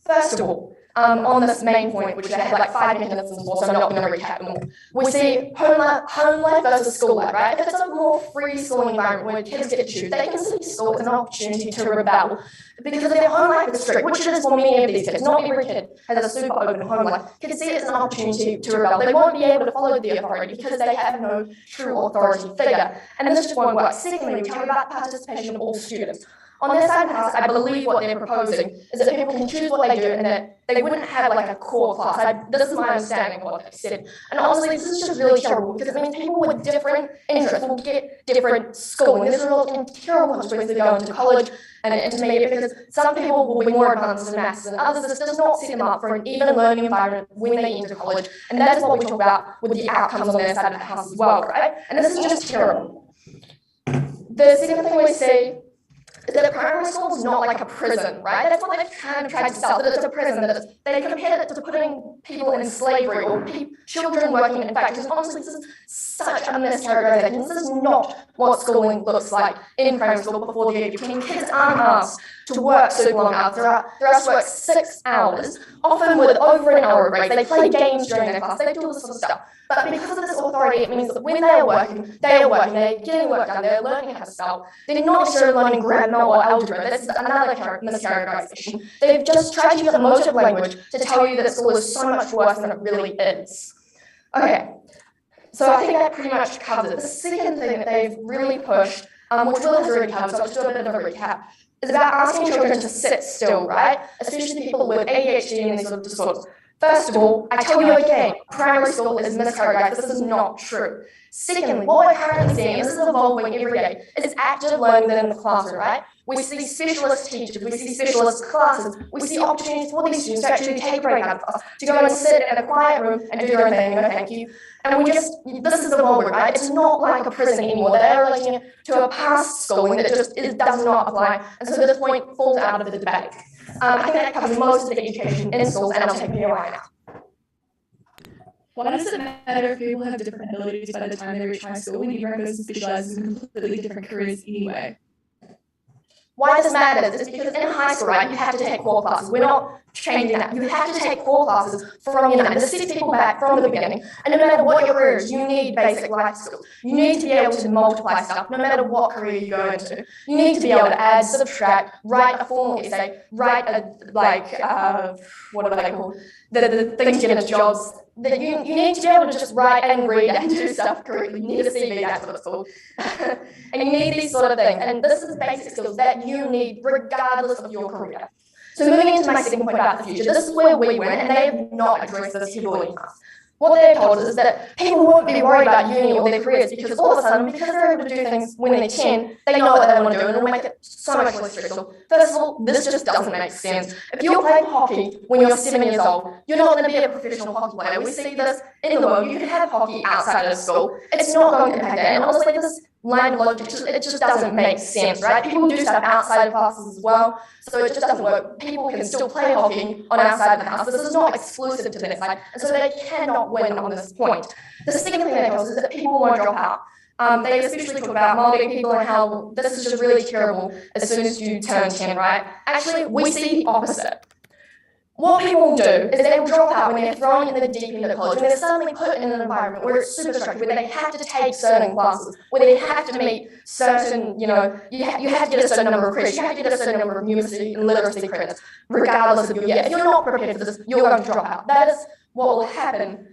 First of all, on this main point, which I had like 5 minutes before, so I'm not going to recap them all. We see home life versus school life, right? If it's a more free schooling environment where kids get to choose, they can see school as an opportunity to rebel. Because if their home life is strict, which it is for many of these kids, not every kid has a super open home life, kids see it as an opportunity to rebel. They won't be able to follow the authority because they have no true authority figure. And this just won't work. Secondly, we tell you about participation of all students. On their side of the house, I believe what they're proposing is that people can choose what they do and that they wouldn't have like a core class. This is my understanding of what they said. And honestly, this is just really terrible, because it means people with different interests will get different schooling. This results in terrible consequences that go into college and intermediate, because some people will be more advanced in maths than others. This does not set them up for an even learning environment when they enter college. And that is what we talk about with the outcomes on their side of the house as well, right? And this is just terrible. The second thing we see is that primary school is not like a prison, right? That's what they've kind of tried to sell, that it's a prison, that they compared it to putting people in slavery or children working in factories. Honestly, this is such a mischaracterization. This is not what schooling looks like in primary school before the age of 10. Kids aren't asked to work super long hours. They're asked to work 6 hours, often with over an hour of break. They play games during their class, they do all this sort of stuff. But because of this authority, it means that when they are working, they're getting work done, they're learning how to spell. They're not necessarily learning grammar or algebra. This is another mischaracterization. They've just tried to use emotive language to tell you that school is so much worse than it really is. Okay, so I think that pretty much covers it. The second thing that they've really pushed, which Will has already covered, so I'll just do a bit of a recap, is about asking children to sit still, right? Especially people with ADHD and these sort of disorders. First of all, I tell you again, primary school is mischaracterized. This is not true. Secondly, what we're currently seeing, and this is evolving every day, is active learning within the classroom, right? We see specialist teachers, we see specialist classes, we see opportunities for these students to actually take a break out of class, to go and sit in a quiet room and do their own thing, thank you. And this is evolving, right? It's not like a prison anymore. They're relating it to a past schooling that just does not apply, and so this point falls out of the debate. I think that covers most of the education in schools, and I'll take POI now. Why does it matter if people have different abilities by the time they reach high school when everyone goes and specializes in completely different careers anyway? Why this matters is because in high school, right, you have to take core classes. We're not changing that. You have to take core classes from your number. This sets people back from the beginning. And no matter what your career is, you need basic life skills. You need to be able to multiply stuff, no matter what career you go into. You need to be able to add, subtract, write a formal essay, write a, what are they called? The things you get into jobs, that you need to be able to just write and read and do stuff correctly. You need a CV, that's what it's called. And you need these sort of things. And this is basic skills that you need regardless of your career. So moving into my second point about the future, this is where we win, and they have not addressed this heavily enough. What they've told us is that people won't be worried about uni or their careers because all of a sudden, because they're able to do things when they're 10, they know what they want to do and it'll make it so much less stressful. First of all, this just doesn't make sense. If you're playing hockey when you're 7 years old, you're not going to be a professional hockey player. We see this in the world. You can have hockey outside of school. It's not going to impact it. And honestly, this line of logic, it just doesn't make sense, right? People do stuff outside of classes as well, so it just doesn't work. People can still play hockey on our side of the house. This is not exclusive to their side, and so they cannot win on this point. The second thing they tell us is that people won't drop out. They especially talk about mobbing people and how this is just really terrible as soon as you turn 10, right? Actually, we see the opposite. What people will do is they will drop out when they're thrown in the deep end of college, when they're suddenly put in an environment where it's super structured, where they have to take certain classes, where they have to meet certain, you have to get a certain number of credits, you have to get a certain number of numeracy and literacy credits, regardless of your year. If you're not prepared for this, you're going to drop out. That is what will happen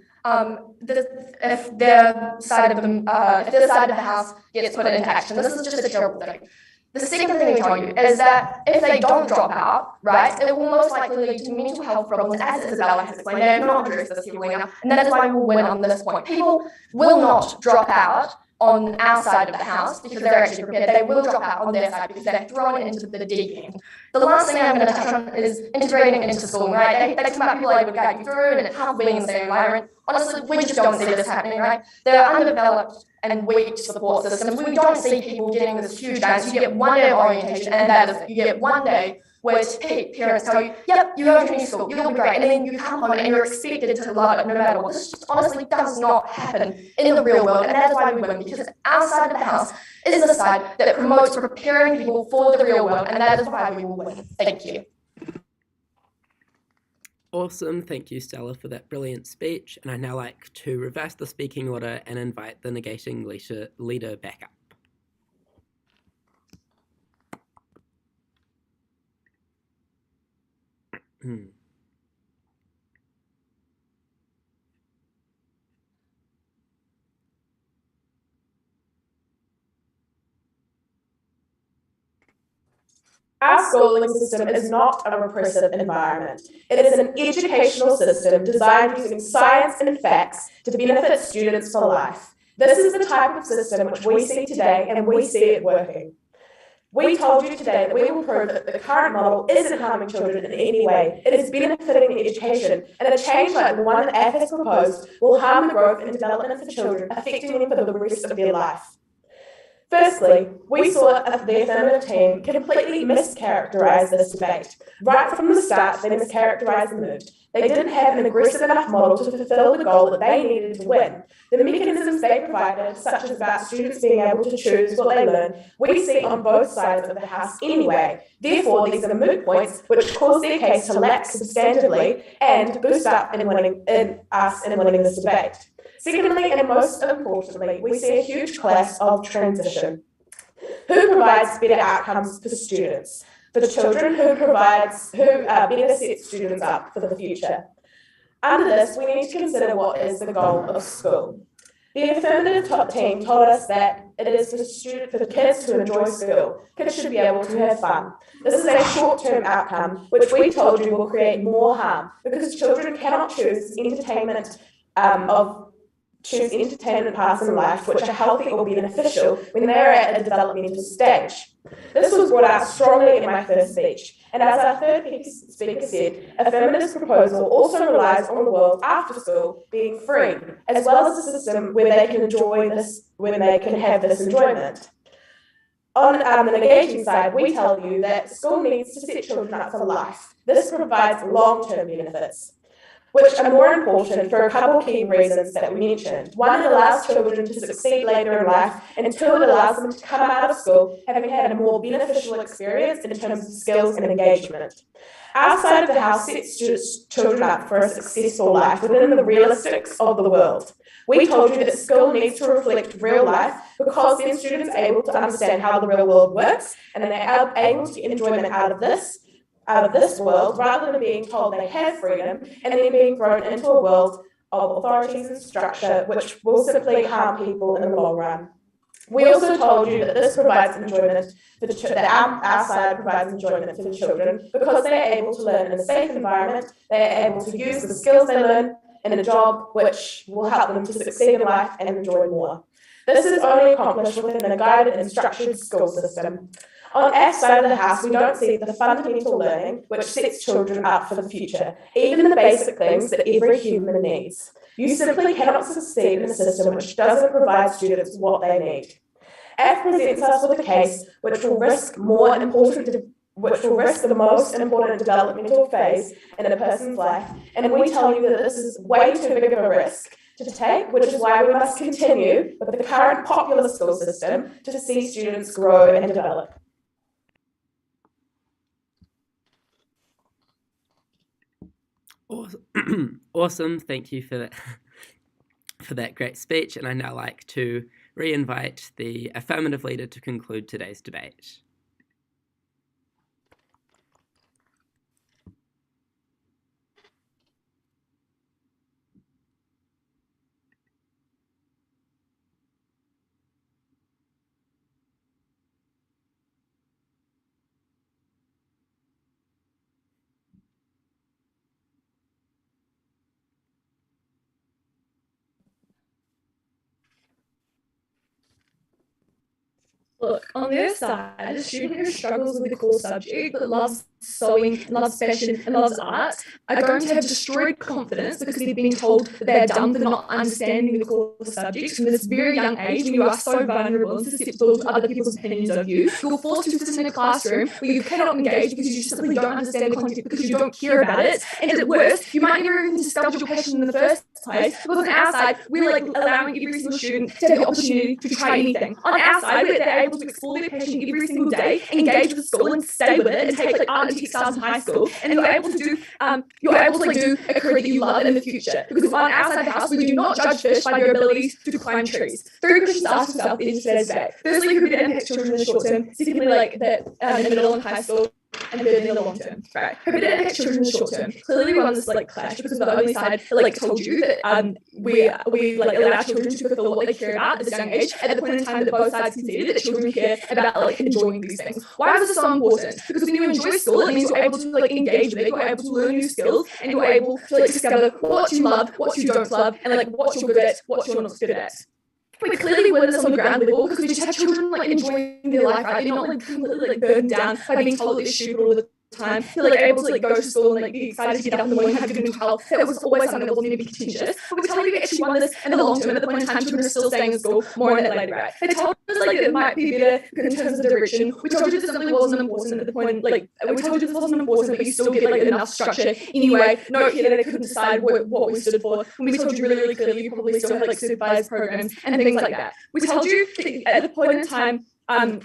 if their side of the house gets put into action. This is just a terrible thing. The second thing we tell you is that if they don't drop out, right, it will most likely lead to mental health problems, as Isabella has explained. They have not addressed this heavily enough, and that is why we will win on this point. People will not drop out on our side of the house because they're actually prepared. They will drop out on their side because they're thrown into the deep end. The last thing I'm going to touch on is integrating into school, right? They talk about people able to guide you through and it can't be in the same environment. Honestly, we just don't see this happening, right? There are undeveloped and weak support systems. We don't see people getting this huge guidance. You get 1 day of orientation and that is it. You get 1 day where parents tell you, yep, you go to new school, you'll be great, and then you come home and you're expected to love it no matter what. This just honestly does not happen in the real world, and that is why we win, because our side of the house is the side that promotes preparing people for the real world, and that is why we will win. Thank you. Awesome, thank you, Stella, for that brilliant speech. And I'd now like to reverse the speaking order and invite the negating leader back up. Our schooling system is not a repressive environment. It is an educational system designed using science and facts to benefit students for life. This is the type of system which we see today, and we see it working. We told you today that we will prove that the current model isn't harming children in any way. It is benefiting education, and a change like the one that AF has proposed will harm the growth and development for children, affecting them for the rest of their life. Firstly, we saw the affirmative team completely mischaracterise this debate. Right from the start, they mischaracterised the move. They didn't have an aggressive enough model to fulfil the goal that they needed to win. The mechanisms they provided, such as about students being able to choose what they learn, we see on both sides of the house anyway. Therefore, these are moot points which cause their case to lack substantively and boost up in winning this debate. Secondly, and most importantly, we see a huge class of transition. Who provides better outcomes for students? For the children, who better sets students up for the future? Under this, we need to consider what is the goal of school. The affirmative team told us that it is for the kids to enjoy school. Kids should be able to have fun. This is a short-term outcome, which we told you will create more harm because children cannot choose entertainment paths in life which are healthy or beneficial when they are at a developmental stage. This was brought out strongly in my first speech, and as our third speaker said, affirmative's proposal also relies on the world after school being free, as well as a system where they can have this enjoyment. On the negating side, we tell you that school needs to set children up for life. This provides long-term benefits, which are more important for a couple of key reasons that we mentioned. One, it allows children to succeed later in life, and two, it allows them to come out of school having had a more beneficial experience in terms of skills and engagement. Our side of the house sets children up for a successful life within the realistics of the world. We told you that school needs to reflect real life because then students are able to understand how the real world works, and then they're able to get enjoyment out of this world, rather than being told they have freedom and then being thrown into a world of authorities and structure which will simply harm people in the long run. We also told you that this provides enjoyment for that our side provides enjoyment for the children because they are able to learn in a safe environment, they are able to use the skills they learn in a job which will help them to succeed in life and enjoy more. This is only accomplished within a guided and structured school system. On our side of the house, we don't see the fundamental learning which sets children up for the future, even the basic things that every human needs. You simply cannot succeed in a system which doesn't provide students what they need. AF presents us with a case which will risk the most important developmental phase in a person's life, and we tell you that this is way too big of a risk to take, which is why we must continue with the current popular school system to see students grow and develop. Awesome. Thank you for that great speech. And I'd now like to re-invite the affirmative leader to conclude today's debate. Look, on their side, a student who struggles with a core subject but loves sewing, loves fashion, and loves art are going to have destroyed confidence because they've been told that they're dumb for not understanding the core subjects from this very young age when you are so vulnerable and susceptible to other people's opinions of you. You're forced to sit in a classroom where you cannot engage because you simply don't understand the content because you don't care about it. And at worst, you might never even discover your passion in the first place because on our side, we're like allowing every single student to have the opportunity to try anything. On our side, they're able to explore their passion every single day, engage with the school and stay with it and take like art and textiles in high school, and you're able to do a career that you love in the future. Because on our side of the house, we do not judge fish by their abilities to climb trees. 3 questions to ask yourself in today's debate. Firstly, who better impact children in the short term? Secondly, like that in the middle and high school. And thirdly, in the long term. Right. Who better impact children in the short term? Clearly, we run this like clash because we're the only side that like told you that we like allow children to fulfill what they care about at this young age. At the point in time that both sides conceded that children care about like enjoying these things. Why is this so important? Because when you enjoy school, it means you're able to like engage with it. You're able to learn new skills, and you're able to like discover what you love, what you don't love, and like what you're good at, what you're not good at. We clearly win this on the ground level because we just have children like enjoying their life, right? They're not like completely like burdened down by being told that they're stupid all the time. They're like able to like go to school and like be excited to get up in the morning, have good mental health. That was always something that wasn't going to be contentious. But we told you we actually won this in the long term. At the point in time, children are still staying in school. More on that later, right? They told us like that it might be better in terms of direction. We told you this simply wasn't important at the point. Like we told you this wasn't important, but you still get like enough structure anyway. Note here that they couldn't decide what we stood for. When we told you really, really clearly, you probably still had like supervised programs and things like that. We told you that at the point in time.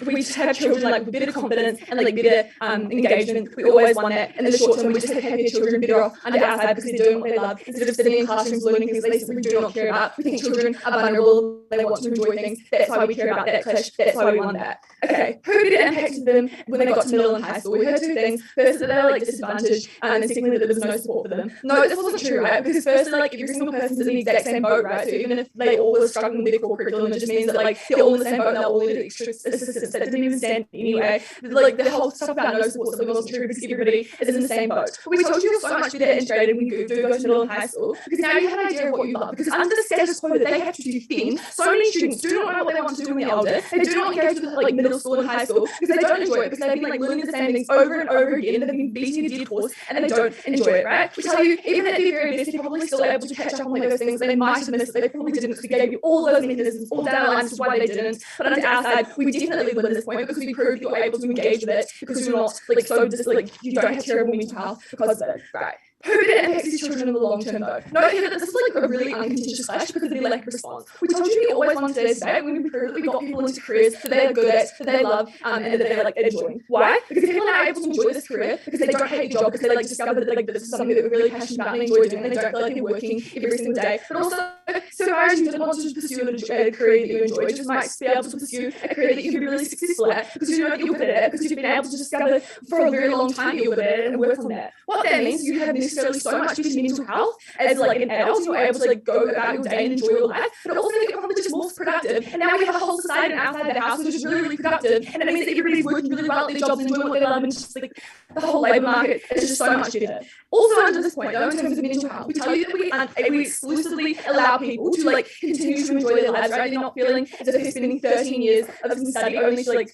We just have children like with better confidence and like better engagement. We always want that. In the short term, we just have happier children better off under our side because they're doing what they love instead of sitting in classrooms learning things they simply do not care about. We think children are vulnerable. They want to enjoy things. That's why we care about that clash. That's why we want that. Okay, who better impacted them when they got to middle and high school? We heard 2 things. First, that they were like disadvantaged, and secondly, that there was no support for them. No, this wasn't true, right? Because firstly, like every single person's in the exact same boat, right? So even if they all were struggling with their core curriculum, it just means that like they're all in the same boat and they'll all need extra assistance that didn't even stand anyway. Like the whole stuff about no support simply wasn't true because everybody is in the same boat. But we told you so much better integrated when you do go to middle and high school because now you have an idea of what you love. Because under the status quo that they have to defend, so many students do not know what they want to do when they're older. They do not engage with like middle school and high school because they don't enjoy it because they've been like learning the same things over and over again. They've been beating a dead horse and they don't enjoy it, right? We tell you even at their very best, they're probably still able to catch up on like those things they might have missed. They probably didn't because we gave you all those mechanisms all down the line as to why they didn't. But under our side, we definitely win this point because we proved you're able to engage with it because you're not like so just like you don't have terrible mental health because of it, right? Who better impacts these children in the long term though? Note here that this is like a really uncontentious clash because of their lack of response. We told you we always wanted today's debate when we proved that we got people into careers that they are good at, that they love, and that they're like enjoying. Why? Because people are now able to enjoy this career because they don't hate the job, because they like discover that like this is something that they're really passionate about and they enjoy doing, and they don't feel like they're working every single day. But also, so far as you didn't want to just pursue a career that you enjoy, you just might be able to pursue a career that you can be really successful at because you know that you're good at it, because you've been able to discover for a very long time that you're good at it and work on that. What that means, you have this necessarily so much better mental health as like an adult, and you're able to like go about your day and enjoy your life, but also make it probably just more productive. And now we have a whole society outside the house which is really, really productive, and it means that everybody's working really well at their jobs and doing what they love, and just like the whole labour market is just so much better. Also under this point though, in terms of mental health, we tell you that we exclusively allow people to like continue to enjoy their lives, right? They're not feeling as if they're spending 13 years of study only to like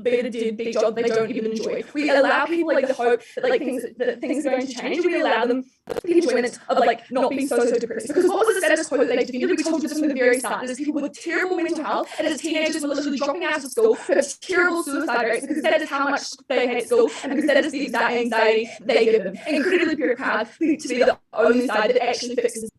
be at a big job they don't even enjoy. We allow people like the hope that like things are going to change. We allow them the enjoyment of like not being so depressed. Because what was the status quo that they defended? We told you this from the very start. There's people with terrible mental health, and as teenagers were literally dropping out of school, who have terrible suicide rates because that is how much they hate school, and because that is the exact anxiety they give them. Incredibly proud to be the only side that actually fixes.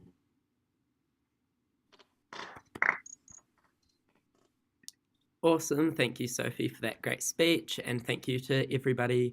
Awesome. Thank you, Sophie, for that great speech. And thank you to everybody